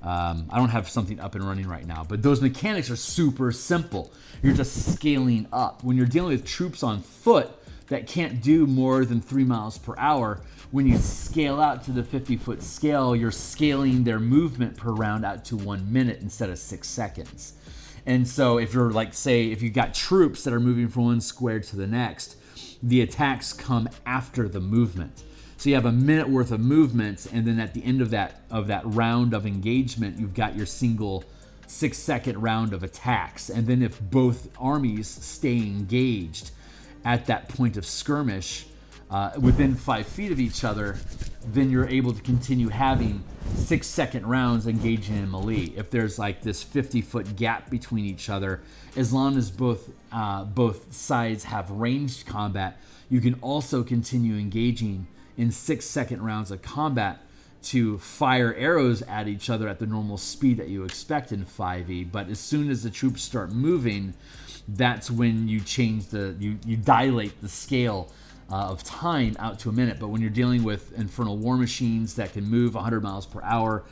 I don't have something up and running right now, but those mechanics are super simple. You're just scaling up. When you're dealing with troops on foot that can't do more than 3 miles per hour, when you scale out to the 50-foot scale, you're scaling their movement per round out to 1 minute instead of 6 seconds. And so if you're like, say, if you've got troops that are moving from one square to the next, the attacks come after the movement. So you have a minute worth of movement, and then at the end of that round of engagement, you've got your single 6-second round of attacks. And then if both armies stay engaged at that point of skirmish, within 5 feet of each other, then you're able to continue having 6-second rounds engaging in melee. If there's like this 50-foot gap between each other, as long as both sides have ranged combat, you can also continue engaging in 6-second rounds of combat to fire arrows at each other at the normal speed that you expect in 5e. But as soon as the troops start moving, that's when you change you dilate the scale of time out to a minute. But when you're dealing with infernal war machines that can move 100 miles per hour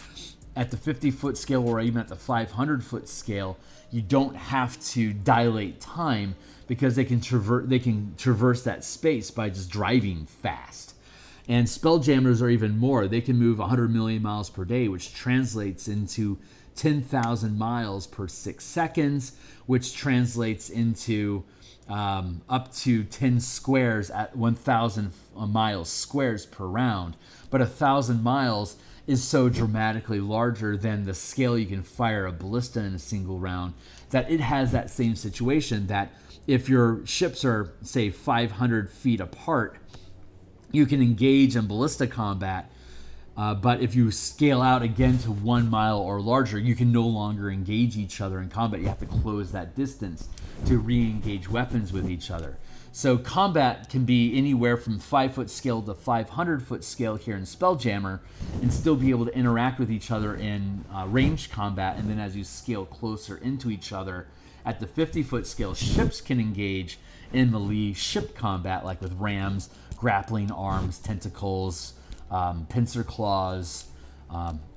at the 50-foot scale or even at the 500-foot scale, you don't have to dilate time because they can traverse that space by just driving fast. And Spelljammers are even more. They can move 100 million miles per day, which translates into 10,000 miles per 6 seconds, which translates into up to 10 squares at 1,000 miles squares per round. But 1,000 miles is so dramatically larger than the scale you can fire a ballista in a single round that it has that same situation, that if your ships are, say, 500 feet apart, you can engage in ballista combat. But if you scale out again to 1 mile or larger, you can no longer engage each other in combat. You have to close that distance to re-engage weapons with each other. So combat can be anywhere from 5-foot scale to 500-foot scale here in Spelljammer, and still be able to interact with each other in ranged combat. And then as you scale closer into each other at the 50-foot scale, ships can engage in melee ship combat, like with rams, grappling arms, tentacles, pincer claws,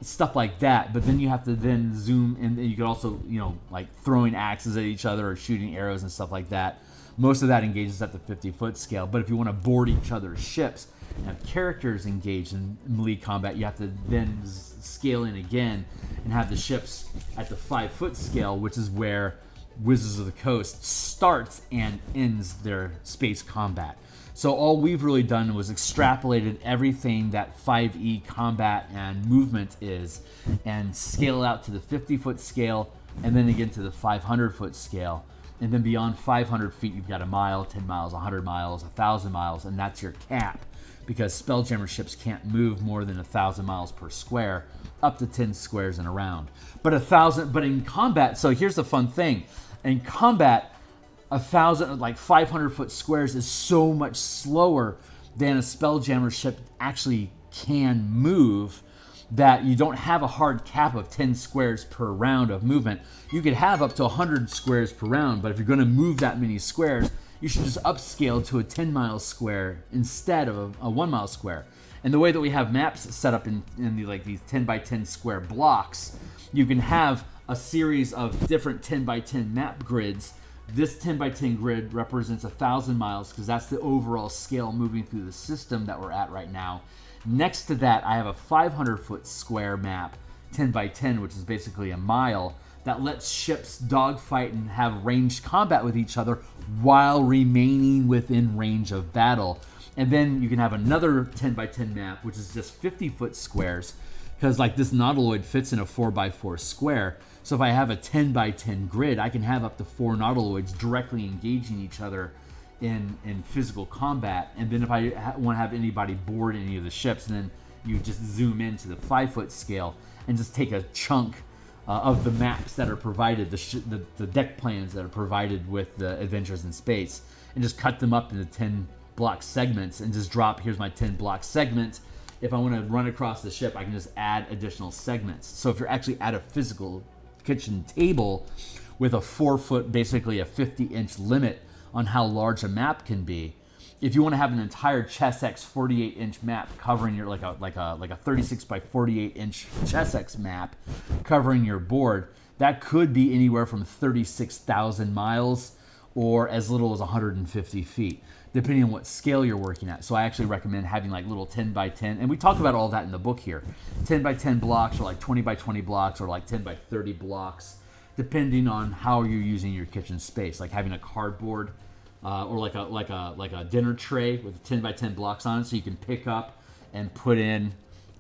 stuff like that. But then you have to then zoom, and you can also, like throwing axes at each other or shooting arrows and stuff like that. Most of that engages at the 50-foot scale. But if you want to board each other's ships and have characters engaged in melee combat, you have to then scale in again and have the ships at the 5-foot scale, which is where Wizards of the Coast starts and ends their space combat. So all we've really done was extrapolated everything that 5e combat and movement is, and scale it out to the 50-foot scale and then again to the 500-foot scale. And then beyond 500 feet, you've got a mile, 10 miles, 100 miles, 1,000 miles, and that's your cap, because Spelljammer ships can't move more than 1,000 miles per square, up to 10 squares and around. But in combat, so here's the fun thing. In combat, 1,000, like 500-foot squares is so much slower than a Spelljammer ship actually can move, that you don't have a hard cap of 10 squares per round of movement. You could have up to 100 squares per round, but if you're going to move that many squares, you should just upscale to a 10-mile square instead of a 1-mile square. And the way that we have maps set up in these 10 by 10 square blocks, you can have a series of different 10 by 10 map grids. This 10 by 10 grid represents 1,000 miles because that's the overall scale moving through the system that we're at right now. Next to that, I have a 500-foot square map, 10 by 10, which is basically a mile, that lets ships dogfight and have ranged combat with each other while remaining within range of battle. And then you can have another 10 by 10 map, which is just 50-foot squares, because like this nautiloid fits in a 4 by 4 square. So if I have a 10 by 10 grid, I can have up to 4 nautiloids directly engaging each other in physical combat. And then if I want to have anybody board any of the ships, then you just zoom into the 5-foot scale and just take a chunk of the maps that are provided, the deck plans that are provided with the Adventures in Space, and just cut them up into 10 block segments and just drop, here's my 10 block segment. If I want to run across the ship, I can just add additional segments. So if you're actually at a physical kitchen table with a 4-foot, basically a 50-inch limit on how large a map can be, if you want to have an entire Chessex 48-inch map covering your like a 36 by 48-inch Chessex map covering your board, that could be anywhere from 36,000 miles or as little as 150 feet, depending on what scale you're working at. So I actually recommend having like little 10 by 10, and we talk about all that in the book here. 10 by 10 blocks, or like 20 by 20 blocks, or like 10 by 30 blocks, depending on how you're using your kitchen space. Like having a cardboard or like a dinner tray with 10 by 10 blocks on it, so you can pick up and put in,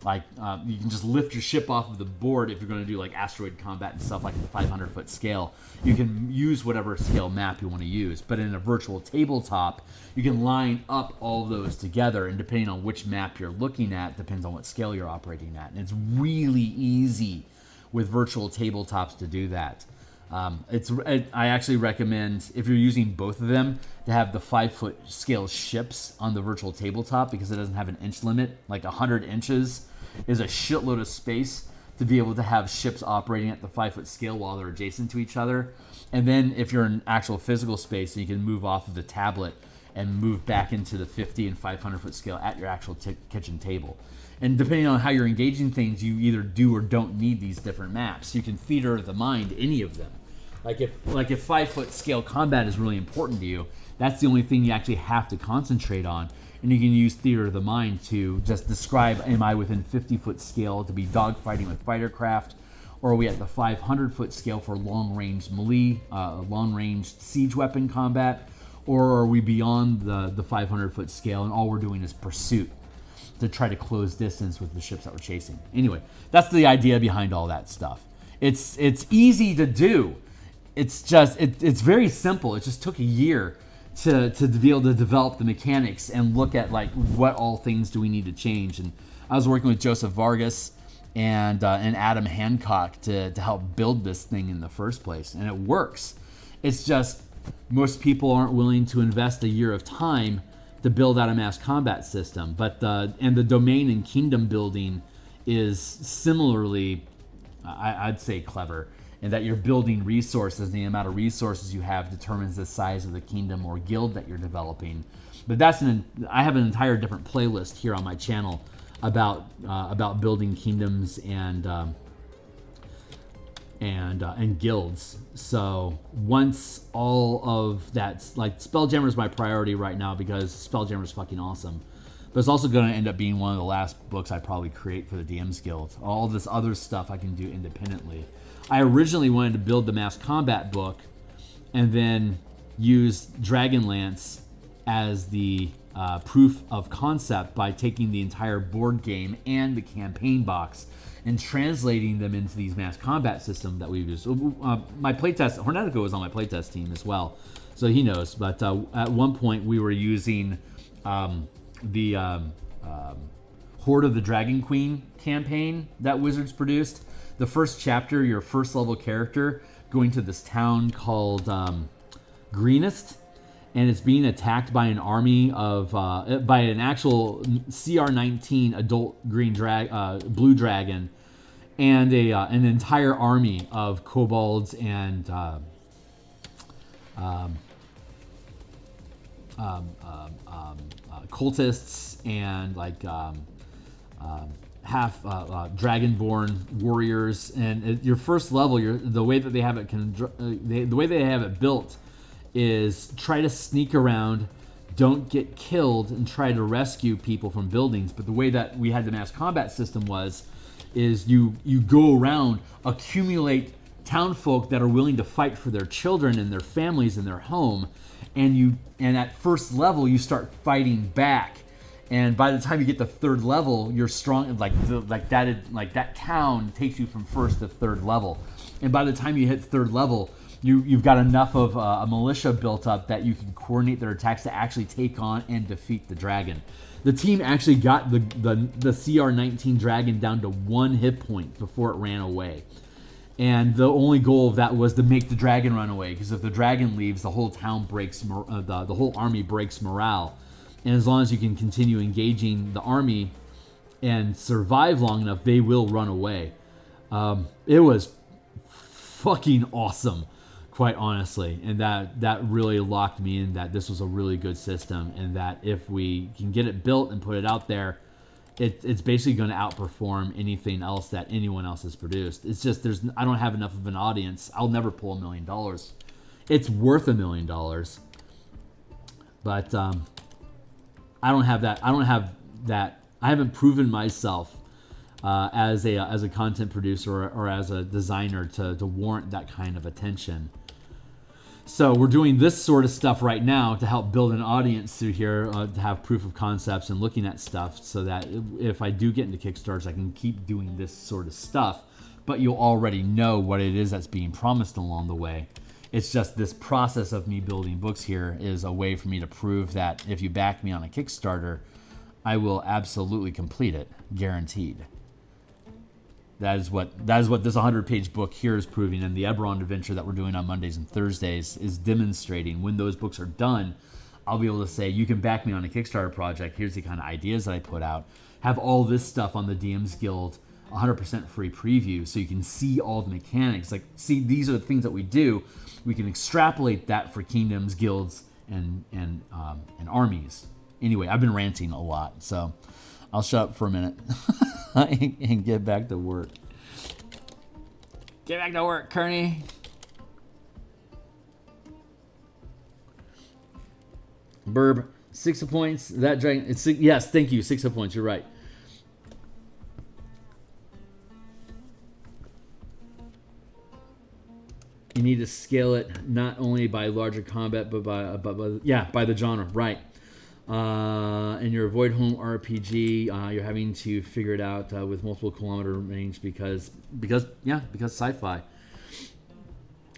like you can just lift your ship off of the board if you're going to do like asteroid combat and stuff like the 500-foot scale. You can use whatever scale map you want to use, but in a virtual tabletop, you can line up all of those together, and depending on which map you're looking at, depends on what scale you're operating at. And it's really easy with virtual tabletops to do that. I actually recommend, if you're using both of them, to have the 5-foot scale ships on the virtual tabletop, because it doesn't have an inch limit. Like 100 inches is a shitload of space to be able to have ships operating at the 5-foot scale while they're adjacent to each other. And then if you're in actual physical space, you can move off of the tablet and move back into the 50 and 500-foot scale at your actual kitchen table. And depending on how you're engaging things, you either do or don't need these different maps. You can theater of the mind any of them. Like if 5-foot scale combat is really important to you, that's the only thing you actually have to concentrate on. And you can use theater of the mind to just describe, am I within 50-foot scale to be dogfighting with fighter craft, or are we at the 500-foot scale for long-range melee, long-range siege weapon combat, or are we beyond the 500-foot scale and all we're doing is pursuit to try to close distance with the ships that we're chasing. Anyway, that's the idea behind all that stuff. It's easy to do. It's just it's very simple. It just took a year to be able to develop the mechanics and look at like what all things do we need to change. And I was working with Joseph Vargas and Adam Hancock to help build this thing in the first place, and it works. It's just most people aren't willing to invest a year of time to build out a mass combat system. But the domain and kingdom building is similarly, I'd say, clever, in that you're building resources. The amount of resources you have determines the size of the kingdom or guild that you're developing. But I have an entire different playlist here on my channel about building kingdoms and guilds. So once all of that, like Spelljammer is my priority right now because Spelljammer is fucking awesome. But it's also going to end up being one of the last books I probably create for the DMsGuild. All this other stuff I can do independently. I originally wanted to build the mass combat book and then use Dragonlance as the proof of concept by taking the entire board game and the campaign box and translating them into these mass combat system that we've used. My playtest, Hornetico was on my playtest team as well, so he knows. But at one point we were using the Horde of the Dragon Queen campaign that Wizards produced. The first chapter, your first level character going to this town called Greenest, and it's being attacked by an army of by an actual CR19 adult blue dragon, and an entire army of kobolds and cultists and like half dragonborn warriors. And at your first level, the way that they have it the way they have it built is try to sneak around, don't get killed, and try to rescue people from buildings. But the way that we had the mass combat system is you go around, accumulate townfolk that are willing to fight for their children and their families and their home, and at first level you start fighting back. And by the time you get to third level, you're strong. That town takes you from first to third level, and by the time you hit third level, you've got enough of a militia built up that you can coordinate their attacks to actually take on and defeat the dragon. The team actually got the CR19 dragon down to 1 hit point before it ran away. And the only goal of that was to make the dragon run away, because if the dragon leaves, the whole town breaks, the whole army breaks morale. And as long as you can continue engaging the army and survive long enough, they will run away. It was fucking awesome, quite honestly. And that really locked me in that this was a really good system, and that if we can get it built and put it out there, it's basically going to outperform anything else that anyone else has produced. It's just I don't have enough of an audience. I'll never pull $1 million. It's worth $1 million, but I don't have that. I haven't proven myself as a content producer or as a designer to warrant that kind of attention. So we're doing this sort of stuff right now to help build an audience through here, to have proof of concepts and looking at stuff, so that if I do get into Kickstarters, I can keep doing this sort of stuff. But you'll already know what it is that's being promised along the way. It's just this process of me building books here is a way for me to prove that if you back me on a Kickstarter, I will absolutely complete it, guaranteed. That is what this 100-page book here is proving, and the Eberron adventure that we're doing on Mondays and Thursdays is demonstrating. When those books are done, I'll be able to say, you can back me on a Kickstarter project. Here's the kind of ideas that I put out. Have all this stuff on the DMsGuild 100% free preview, so you can see all the mechanics. Like, see, these are the things that we do. We can extrapolate that for kingdoms, guilds, and armies. Anyway, I've been ranting a lot, so I'll shut up for a minute and get back to work. Get back to work, Kearney. Burb, 6 of points. That dragon. Yes, thank you. 6 of points. You're right. You need to scale it not only by larger combat, but by the genre, right? In your Void Home RPG, you're having to figure it out with multiple kilometer range because sci-fi.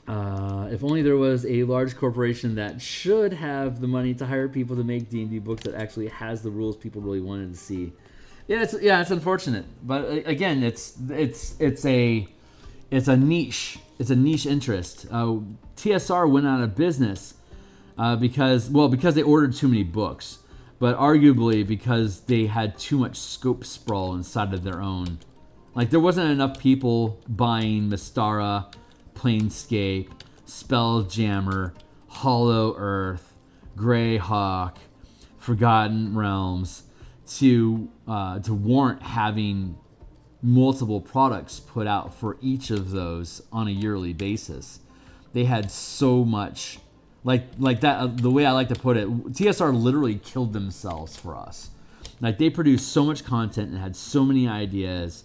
If only there was a large corporation that should have the money to hire people to make D&D books that actually has the rules people really wanted to see. It's unfortunate, but again, it's a niche. It's a niche interest. TSR went out of business because they ordered too many books, but arguably because they had too much scope sprawl inside of their own. Like, there wasn't enough people buying Mystara, Planescape, Spelljammer, Hollow Earth, Greyhawk, Forgotten Realms to warrant having multiple products put out for each of those on a yearly basis. They had so much, like that. The way I like to put it, TSR literally killed themselves for us. Like, they produced so much content and had so many ideas,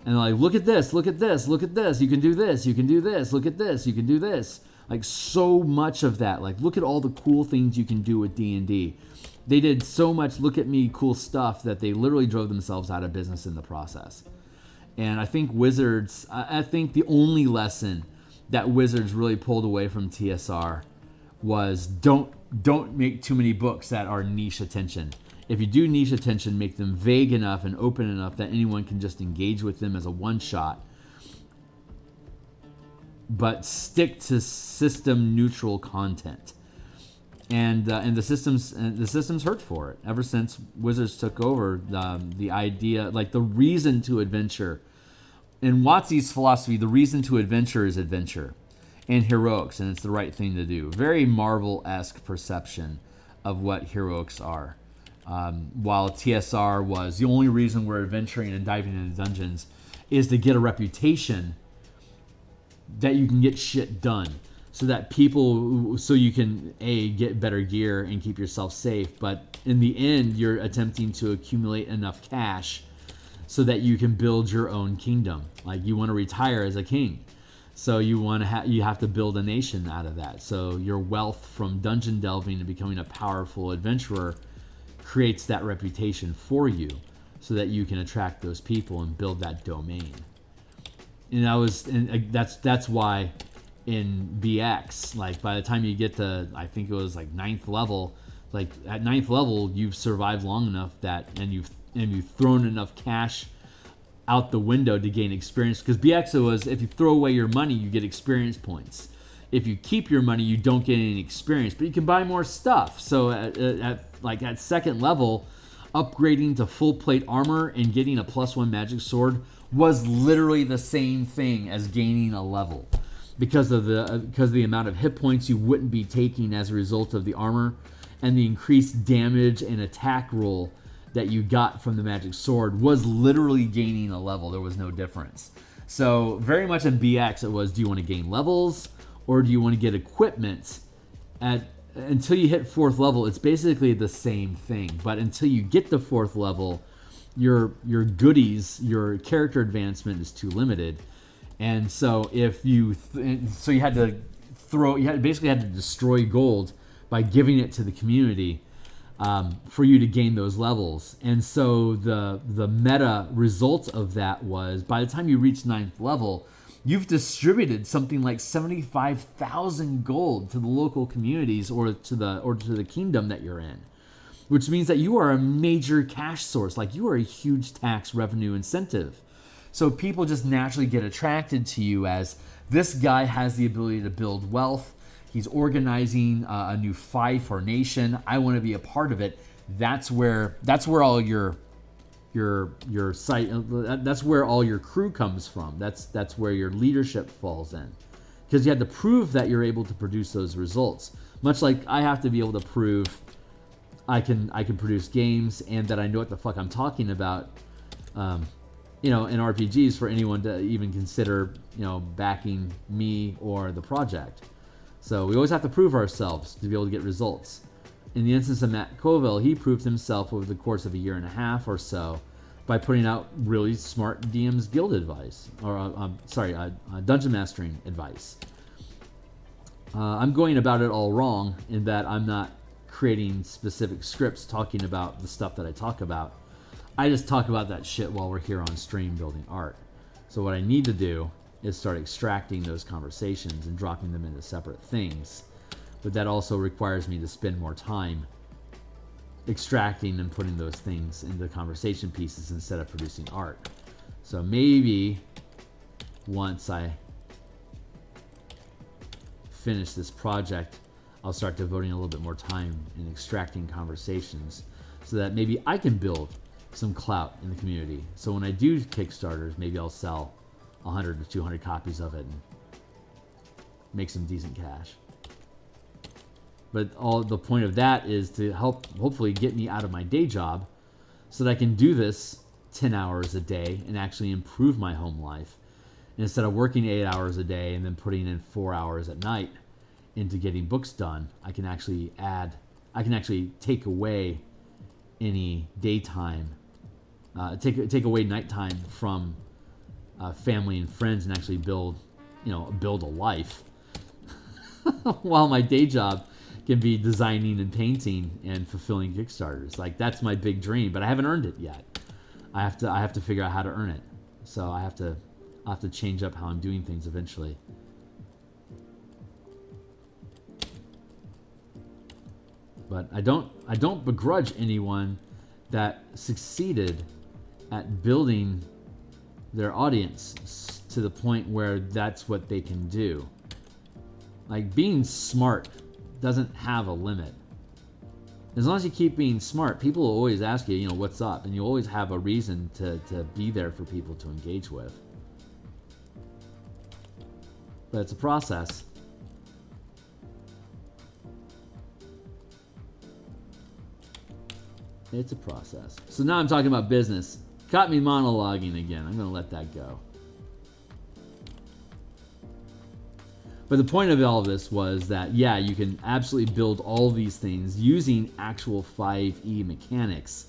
and like, look at this, look at this, look at this. You can do this, you can do this. Look at this, you can do this. Like, so much of that. Like, look at all the cool things you can do with D&D. They did so much look at me cool stuff that they literally drove themselves out of business in the process. And I think Wizards, I think the only lesson that Wizards really pulled away from TSR was don't make too many books that are niche attention. If you do niche attention, make them vague enough and open enough that anyone can just engage with them as a one-shot. But stick to system neutral content. And the systems hurt for it ever since Wizards took over. The idea, like the reason to adventure, in WotC's philosophy, the reason to adventure is adventure and heroics, and it's the right thing to do. Very Marvel-esque perception of what heroics are. While TSR was the only reason we're adventuring and diving into dungeons is to get a reputation that you can get shit done. So that so you can get better gear and keep yourself safe, but in the end, you're attempting to accumulate enough cash so that you can build your own kingdom. Like you want to retire as a king, so you have to build a nation out of that. So your wealth from dungeon delving and becoming a powerful adventurer creates that reputation for you, so that you can attract those people and build that domain. And that's why. In BX, like by the time you get to, I think it was like 9th level, like at 9th level you've survived long enough that and you've thrown enough cash out the window to gain experience, because BX was, if you throw away your money you get experience points. If you keep your money you don't get any experience, but you can buy more stuff. So at 2nd level, upgrading to full plate armor and getting a +1 magic sword was literally the same thing as gaining a level. Because of the amount of hit points you wouldn't be taking as a result of the armor, and the increased damage and attack roll that you got from the magic sword was literally gaining a level. There was no difference. So very much in BX it was, do you want to gain levels or do you want to get equipment? Until you hit 4th level, it's basically the same thing. But until you get to 4th level, your goodies, your character advancement is too limited. And so you had to basically had to destroy gold by giving it to the community for you to gain those levels. And so the meta result of that was, by the time you reach 9th level, you've distributed something like 75,000 gold to the local communities or to the kingdom that you're in, which means that you are a major cash source. Like you are a huge tax revenue incentive. So people just naturally get attracted to you as this guy has the ability to build wealth. He's organizing a new fief or nation. I want to be a part of it. That's where all your site. That's where all your crew comes from. That's where your leadership falls in, because you had to prove that you're able to produce those results. Much like I have to be able to prove I can produce games and that I know what the fuck I'm talking about. In RPGs, for anyone to even consider, backing me or the project. So we always have to prove ourselves to be able to get results. In the instance of Matt Colville, he proved himself over the course of a year and a half or so by putting out really smart DMsGuild advice, or dungeon mastering advice. I'm going about it all wrong in that I'm not creating specific scripts talking about the stuff that I talk about. I just talk about that shit while we're here on stream building art. So what I need to do is start extracting those conversations and dropping them into separate things. But that also requires me to spend more time extracting and putting those things into conversation pieces instead of producing art. So maybe once I finish this project, I'll start devoting a little bit more time in extracting conversations so that maybe I can build some clout in the community. So when I do Kickstarters, maybe I'll sell 100 to 200 copies of it and make some decent cash. But all the point of that is to help hopefully get me out of my day job so that I can do this 10 hours a day and actually improve my home life. And instead of working 8 hours a day and then putting in 4 hours at night into getting books done, I can actually take away any daytime, take away nighttime from family and friends and actually build a life while my day job can be designing and painting and fulfilling Kickstarters. Like, that's my big dream, but I haven't earned it yet. I have to figure out how to earn it. So I'll have to change up how I'm doing things eventually. But I don't begrudge anyone that succeeded at building their audience to the point where that's what they can do. Like, being smart doesn't have a limit. As long as you keep being smart, people will always ask you, what's up? And you always have a reason to be there for people to engage with. But it's a process. It's a process. So now I'm talking about business. Caught me monologuing again. I'm going to let that go. But the point of all of this was that, yeah, you can absolutely build all of these things using actual 5e mechanics.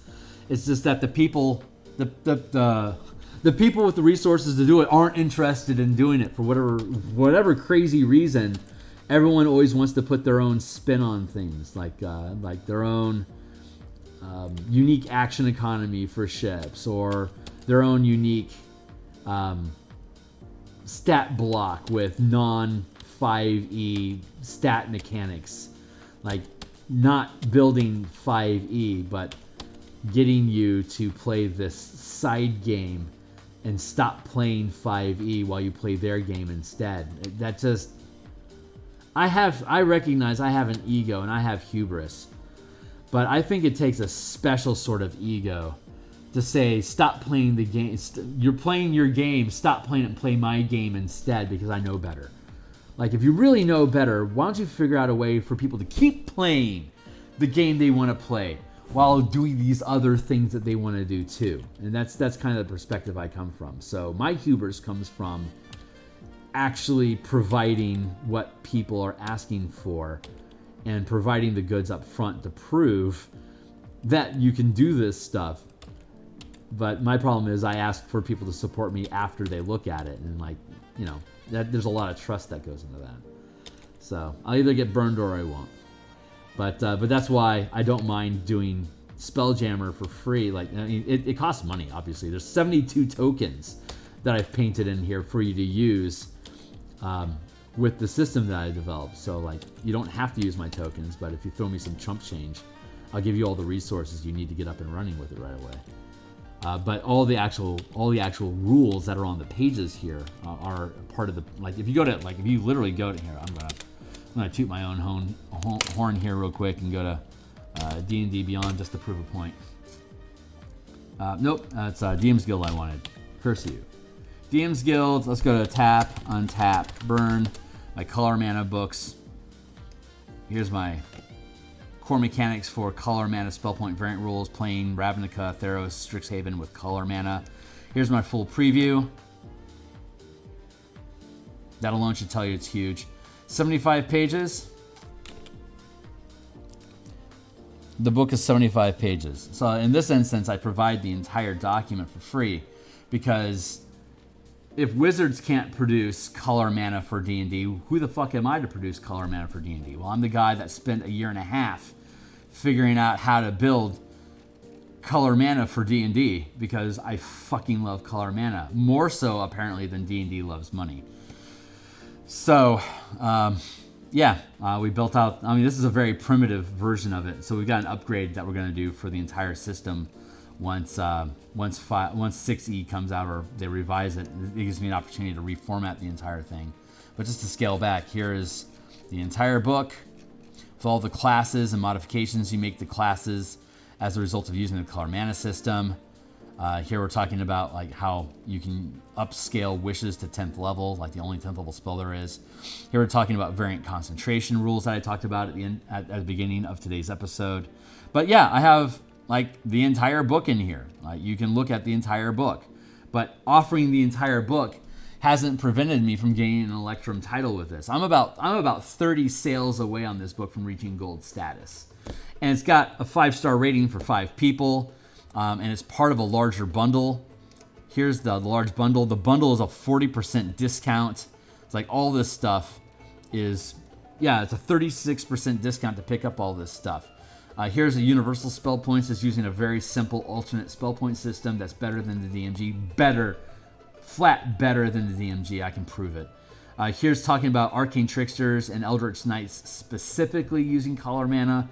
It's just that the people people with the resources to do it aren't interested in doing it for whatever crazy reason. Everyone always wants to put their own spin on things, like their own unique action economy for ships, or their own unique stat block with non-5e stat mechanics. Like, not building 5e, but getting you to play this side game and stop playing 5e while you play their game instead. That just... I recognize I have an ego and I have hubris. But I think it takes a special sort of ego to say, stop playing the game. You're playing your game. Stop playing it and play my game instead, because I know better. Like, if you really know better, why don't you figure out a way for people to keep playing the game they want to play while doing these other things that they want to do too? And that's kind of the perspective I come from. So my hubris comes from actually providing what people are asking for, and providing the goods up front to prove that you can do this stuff. But my problem is I ask for people to support me after they look at it, and that there's a lot of trust that goes into that. So I'll either get burned or I won't. But that's why I don't mind doing Spelljammer for free. Like, it costs money, obviously. There's 72 tokens that I've painted in here for you to use with the system that I developed. So, like, you don't have to use my tokens, but if you throw me some chump change, I'll give you all the resources you need to get up and running with it right away. But all the actual rules that are on the pages here are part of the, like, if you literally go to here, I'm gonna toot my own horn here real quick and go to D&D Beyond just to prove a point. Nope, it's DMsGuild I wanted. Curse you. DMsGuild, let's go to tap, untap, burn, my color mana books. Here's my core mechanics for color mana spell point variant rules, playing Ravnica, Theros, Strixhaven with color mana. Here's my full preview. That alone should tell you it's huge. 75 pages. The book is 75 pages. So in this instance, I provide the entire document for free, because if Wizards can't produce color mana for D&D, who the fuck am I to produce color mana for D&D? Well, I'm the guy that spent a year and a half figuring out how to build color mana for D&D, because I fucking love color mana. More so, apparently, than D&D loves money. So, we built out... I mean, this is a very primitive version of it. So we've got an upgrade that we're going to do for the entire system once 6E comes out, or they revise it. It gives me an opportunity to reformat the entire thing. But just to scale back, here is the entire book with all the classes and modifications you make to classes as a result of using the color mana system. Here we're talking about like how you can upscale wishes to 10th level, like the only 10th level spell there is. Here we're talking about variant concentration rules that I talked about at the beginning of today's episode. But yeah, I have like the entire book in here. You can look at the entire book, but offering the entire book hasn't prevented me from getting an Electrum title with this. I'm about 30 sales away on this book from reaching gold status, and it's got a 5-star rating for 5 people, and it's part of a larger bundle. Here's the large bundle. The bundle is a 40% discount. It's like all this stuff is, it's a 36% discount to pick up all this stuff. Here's a universal spell points. It's using a very simple alternate spell point system that's better than the DMG. Better flat better than the DMG. I can prove it. Here's talking about Arcane Tricksters and Eldritch Knights specifically using color mana.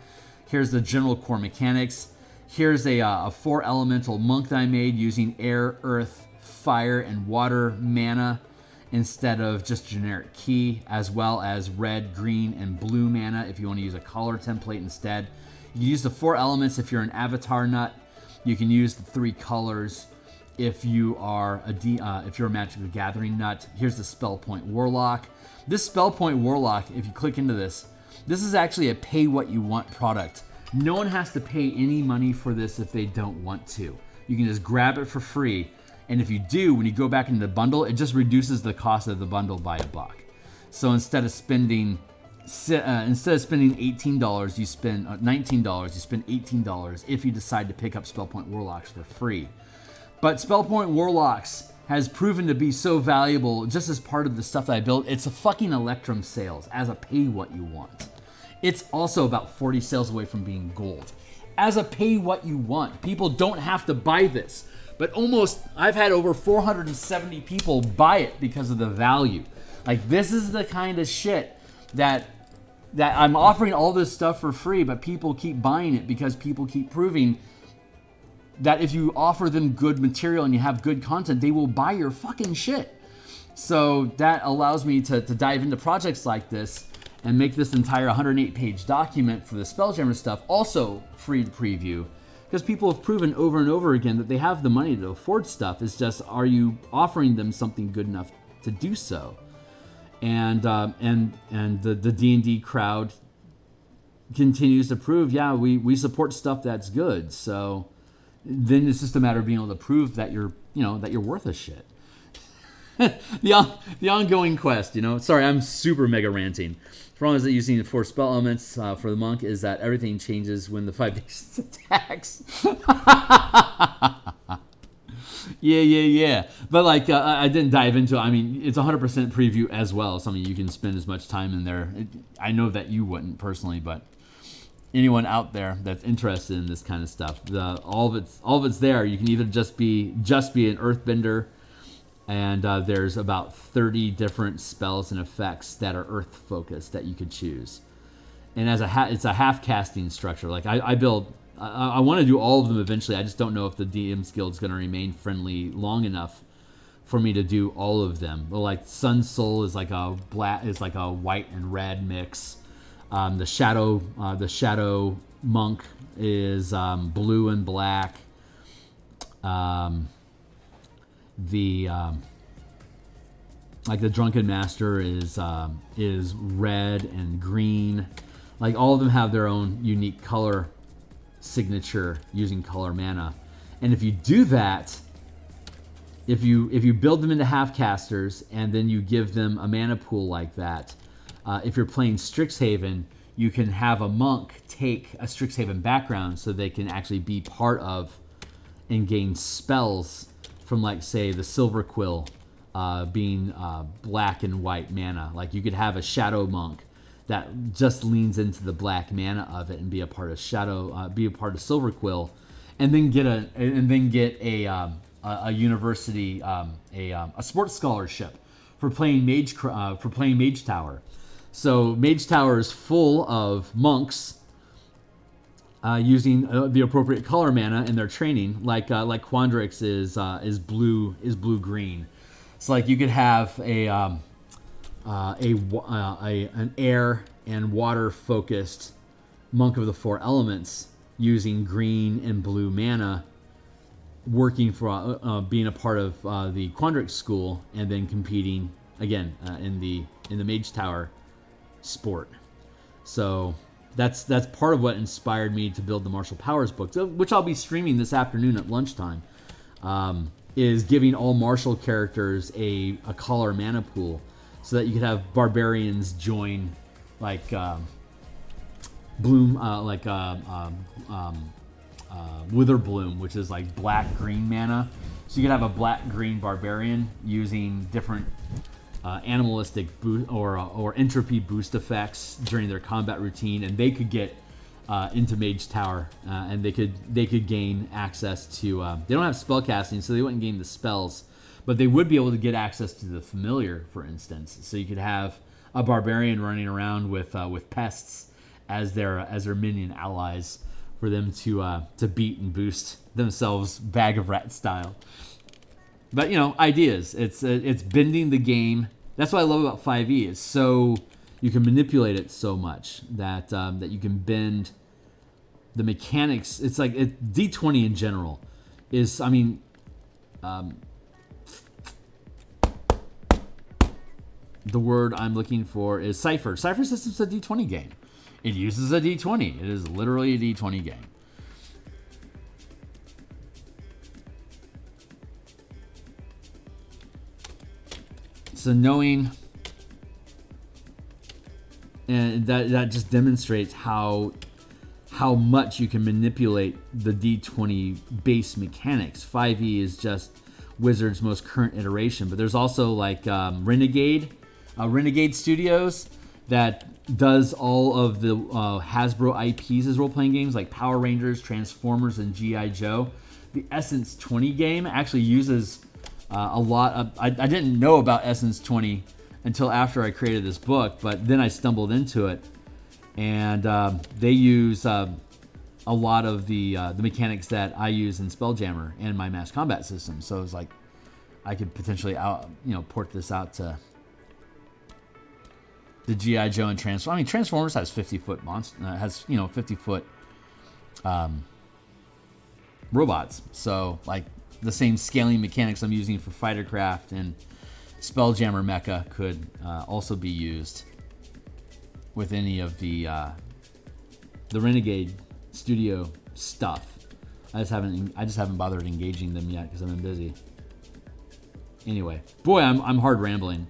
Here's the general core mechanics. Here's a 4 elemental monk that I made using air, earth, fire, and water mana instead of just generic key, as well as red, green, and blue mana if you want to use a color template instead. You can use the 4 elements if you're an avatar nut. You can use the 3 colors if you are if you're a Magic the Gathering nut. Here's the spell Point Warlock. This spell Point Warlock, if you click into this is actually a pay what you want product. No one has to pay any money for this if they don't want to. You can just grab it for free. And if you do, when you go back into the bundle, it just reduces the cost of the bundle by $1. So instead of spending $18, you spend $19. You spend $18 if you decide to pick up Spellpoint Warlocks for free. But Spellpoint Warlocks has proven to be so valuable just as part of the stuff that I built. It's a fucking Electrum sales as a pay what you want. It's also about 40 sales away from being gold. As a pay what you want. People don't have to buy this. But I've had over 470 people buy it because of the value. Like, this is the kind of shit that I'm offering all this stuff for free, but people keep buying it because people keep proving that if you offer them good material and you have good content, they will buy your fucking shit. So that allows me to dive into projects like this and make this entire 108-page document for the Spelljammer stuff also free to preview. Because people have proven over and over again that they have the money to afford stuff. It's just, are you offering them something good enough to do so? And the D&D crowd continues to prove, yeah, we support stuff that's good. So then it's just a matter of being able to prove that you're worth a shit. the ongoing quest, Sorry, I'm super mega ranting. The problem is that using the 4 spell elements for the monk is that everything changes when the 5 basis attacks. Yeah. But I didn't dive into it. I mean, it's 100% preview as well. So I mean, you can spend as much time in there. I know that you wouldn't personally, but anyone out there that's interested in this kind of stuff, all of it's there. You can either just be an earthbender. And there's about 30 different spells and effects that are earth focused that you could choose. And it's a half casting structure. Like I want to do all of them eventually. I just don't know if the DMsGuild is going to remain friendly long enough for me to do all of them. Well, like Sun Soul is like a white and red mix. The Shadow Monk is blue and black. The Drunken Master is red and green. Like, all of them have their own unique color signature using color mana. And if you do that, if you build them into half casters and then you give them a mana pool like that, if you're playing Strixhaven, you can have a monk take a Strixhaven background so they can actually be part of and gain spells from, like, say, the Silver Quill being black and white mana. Like, you could have a Shadow Monk that just leans into the black mana of it and be a part of Silver Quill, and then get a university a sports scholarship for playing Mage Tower. So Mage Tower is full of monks using the appropriate color mana in their training, like Quandrix is blue green. So like you could have an air and water focused monk of the 4 elements using green and blue mana, working for being a part of the Quandrix school, and then competing again in the Mage Tower sport. So that's part of what inspired me to build the Martial Powers book, which I'll be streaming this afternoon at lunchtime. Is giving all martial characters a color mana pool, so that you could have barbarians join like Witherbloom, which is like black green mana. So you could have a black green barbarian using different animalistic or entropy boost effects during their combat routine, and they could get into Mage Tower, and they could gain access to. They don't have spell casting, so they wouldn't gain the spells, but they would be able to get access to the familiar, for instance. So you could have a barbarian running around with pests as their minion allies for them to beat and boost themselves bag of rat style. But ideas. It's bending the game. That's what I love about 5e. It's so you can manipulate it so much that that you can bend the mechanics. It's like D20 in general is. I mean. The word I'm looking for is Cypher. Cypher System's a D20 game. It uses a D20. It is literally a D20 game. So knowing, and that just demonstrates how much you can manipulate the D20 base mechanics. 5e is just Wizard's most current iteration, but there's also like Renegade Studios that does all of the Hasbro IPs as role-playing games like Power Rangers, Transformers, and G.I. Joe. The Essence 20 game actually uses a lot of... I didn't know about Essence 20 until after I created this book, but then I stumbled into it, and they use a lot of the mechanics that I use in Spelljammer and my mass combat system. So it's like I could potentially port this out to the G.I. Joe and Transformers. I mean, Transformers has 50-foot monster, has 50-foot robots. So like the same scaling mechanics I'm using for Fightercraft and Spelljammer Mecha could also be used with any of the Renegade Studio stuff. I just haven't bothered engaging them yet because I've been busy. Anyway, boy, I'm hard rambling.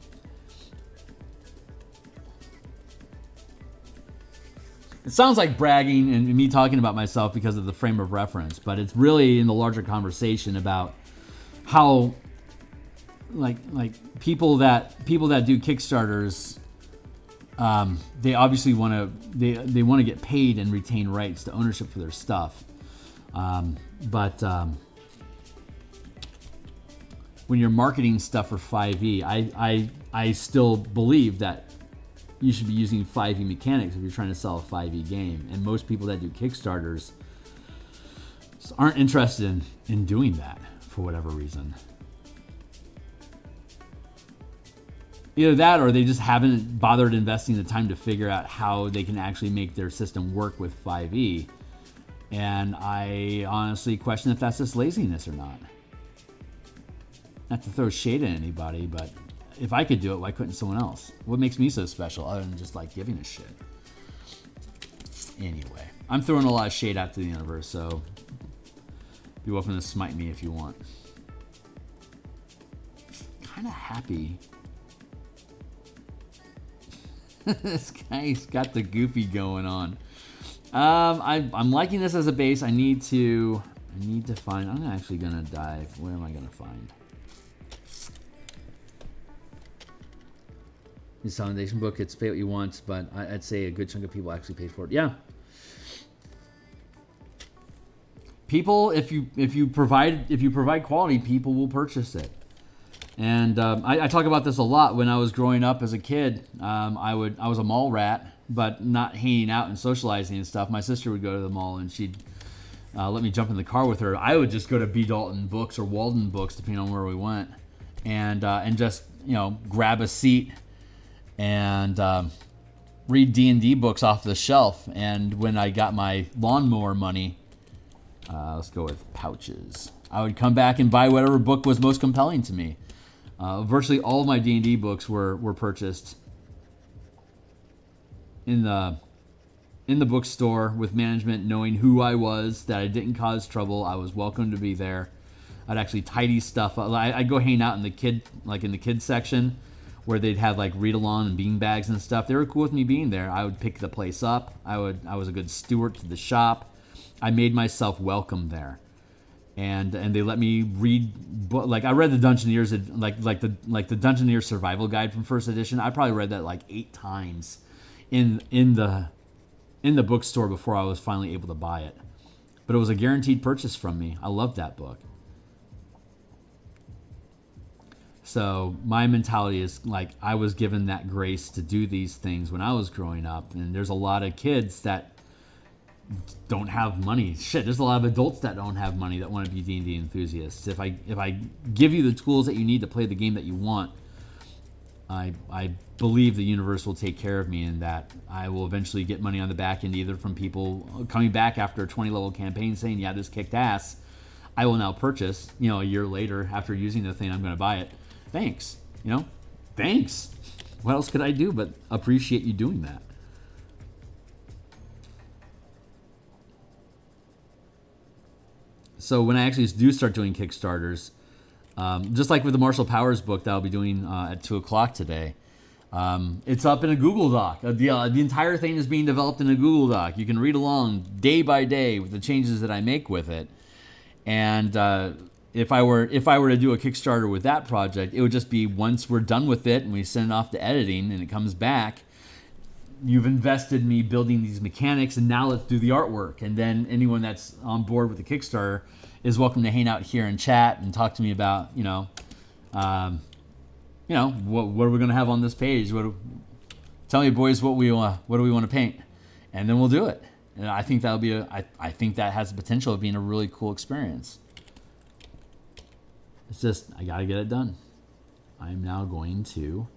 It sounds like bragging and me talking about myself because of the frame of reference, but it's really in the larger conversation about how like people that do Kickstarters, they obviously want to get paid and retain rights to ownership for their stuff, but when you're marketing stuff for 5e, I still believe that you should be using 5e mechanics if you're trying to sell a 5e game. And most people that do Kickstarters aren't interested in doing that for whatever reason. Either that or they just haven't bothered investing the time to figure out how they can actually make their system work with 5e. And I honestly question if that's just laziness or not. Not to throw shade at anybody, but if I could do it, why couldn't someone else? What makes me so special other than just like giving a shit? Anyway, I'm throwing a lot of shade out to the universe, so be welcome to smite me if you want. Kind of happy. This guy's got the goofy going on. I'm liking this as a base. I need to find. I'm actually gonna dive. Where am I gonna find? This Foundation book, it's pay what you want, but I'd say a good chunk of people actually paid for it. Yeah. People, if you provide quality, people will purchase it. And I talk about this a lot. When I was growing up as a kid, I was a mall rat, but not hanging out and socializing and stuff. My sister would go to the mall and she'd let me jump in the car with her. I would just go to B. Dalton Books or Walden Books, depending on where we went, and just grab a seat and read D&D books off the shelf. And when I got my lawnmower money, let's go with pouches, I would come back and buy whatever book was most compelling to me. Virtually all of my D&D books were purchased in the bookstore with management knowing who I was, that I didn't cause trouble. I was welcome to be there. I'd actually tidy stuff up. I'd go hang out in the kids section where they'd have like read-along and bean bags and stuff. They were cool with me being there. I would pick the place up. I was a good steward to the shop. I made myself welcome there. And they let me read, like I read the Dungeoneers, like the Dungeoneer Survival Guide from first edition. I probably read that like 8 times in the bookstore before I was finally able to buy it. But it was a guaranteed purchase from me. I loved that book. So my mentality is like, I was given that grace to do these things when I was growing up. And there's a lot of kids that don't have money. Shit, there's a lot of adults that don't have money that want to be D&D enthusiasts. If I give you the tools that you need to play the game that you want, I believe the universe will take care of me, and that I will eventually get money on the back end, either from people coming back after a 20-level campaign saying, yeah, this kicked ass. I will now purchase, a year later after using the thing, I'm going to buy it. Thanks. Thanks. What else could I do but appreciate you doing that? So when I actually do start doing Kickstarters, just like with the Martial Powers book that I'll be doing at 2 o'clock today, it's up in a Google Doc. The entire thing is being developed in a Google Doc. You can read along day by day with the changes that I make with it. And if I were to do a Kickstarter with that project, it would just be, once we're done with it and we send it off to editing and it comes back, you've invested me building these mechanics, and now let's do the artwork. And then anyone that's on board with the Kickstarter is welcome to hang out here and chat and talk to me about, what are we going to have on this page? Tell me, boys, what do we want to paint, and then we'll do it. And I think that'll be I think that has the potential of being a really cool experience. It's just, I got to get it done. I'm now going to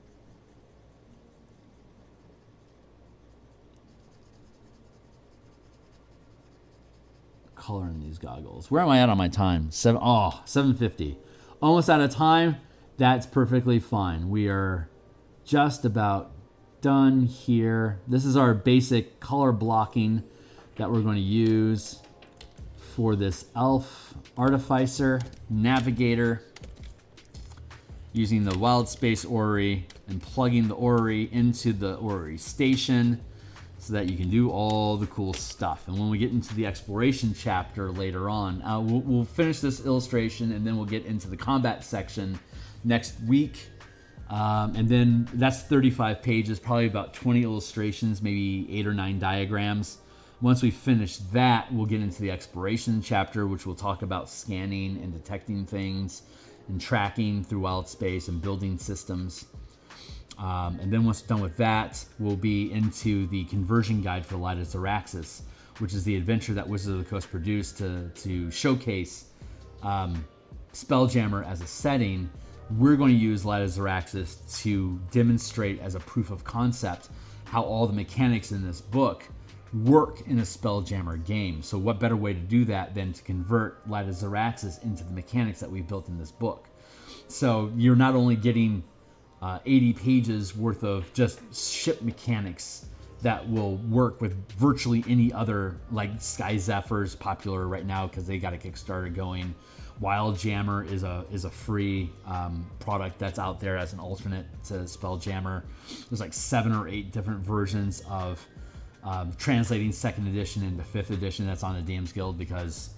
color in these goggles. Where am I at on my time? 7:50. Almost out of time. That's perfectly fine. We are just about done here. This is our basic color blocking that we're going to use for this elf artificer navigator, using the wild space orrery and plugging the orrery into the orrery station so that you can do all the cool stuff. And when we get into the exploration chapter later on, we'll finish this illustration, and then we'll get into the combat section next week. And then that's 35 pages, probably about 20 illustrations, maybe 8 or 9 diagrams. Once we finish that, we'll get into the exploration chapter, which will talk about scanning and detecting things and tracking through wild space and building systems. And then once done with that, we'll be into the conversion guide for Light of Xeraxis, which is the adventure that Wizards of the Coast produced to showcase Spelljammer as a setting. We're going to use Light of Xeraxis to demonstrate as a proof of concept how all the mechanics in this book work in a Spelljammer game. So what better way to do that than to convert Light of Xeraxis into the mechanics that we built in this book. So you're not only getting 80 pages worth of just ship mechanics that will work with virtually any other, like Sky Zephyr's popular right now because they got a Kickstarter going. Wildjammer is a free product that's out there as an alternate to Spelljammer. There's like 7 or 8 different versions of translating 2nd edition into 5th edition that's on the DMsGuild, because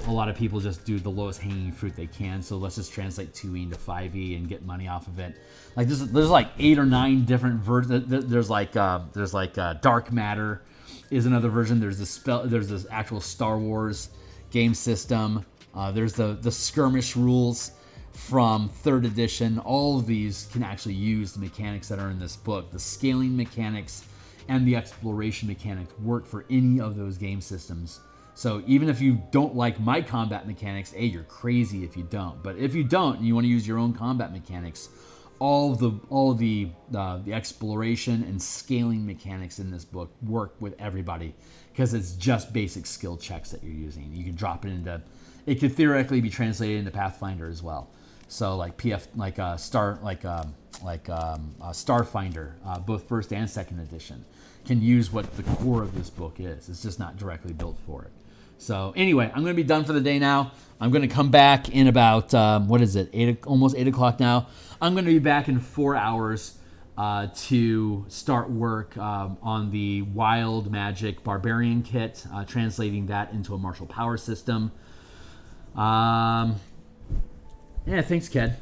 a lot of people just do the lowest hanging fruit they can. So let's just translate 2e into 5e and get money off of it. Like there's like 8 or 9 different versions. There's like Dark Matter is another version. There's this actual Star Wars game system. There's the skirmish rules from 3rd edition. All of these can actually use the mechanics that are in this book. The scaling mechanics and the exploration mechanics work for any of those game systems. So even if you don't like my combat mechanics, you're crazy if you don't. But if you don't and you want to use your own combat mechanics, all the exploration and scaling mechanics in this book work with everybody, because it's just basic skill checks that you're using. You can drop it into. It could theoretically be translated into Pathfinder as well. So like Starfinder, both 1st and 2nd edition, can use what the core of this book is. It's just not directly built for it. So anyway, I'm going to be done for the day now. I'm going to come back in about, almost 8 o'clock now. I'm going to be back in 4 hours to start work on the Wild Magic Barbarian kit, translating that into a martial power system. Yeah, thanks, Ked.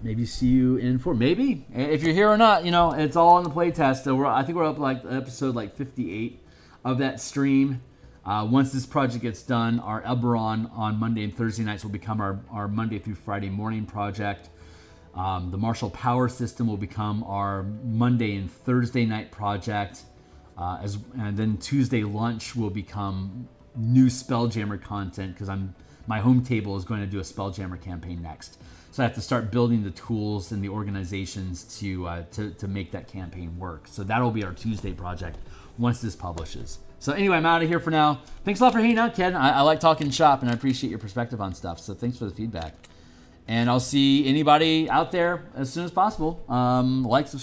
Maybe see you in 4. Maybe. If you're here or not, it's all on the playtest. So I think we're up like episode 58 of that stream. Once this project gets done, our Eberron on Monday and Thursday nights will become our Monday through Friday morning project. The Martial Power System will become our Monday and Thursday night project. And then Tuesday lunch will become new Spelljammer content, because my home table is going to do a Spelljammer campaign next. So I have to start building the tools and the organizations to make that campaign work. So that'll be our Tuesday project once this publishes. So anyway, I'm out of here for now. Thanks a lot for hanging out, Ken. I like talking shop, and I appreciate your perspective on stuff. So thanks for the feedback. And I'll see anybody out there as soon as possible. Like, subscribe.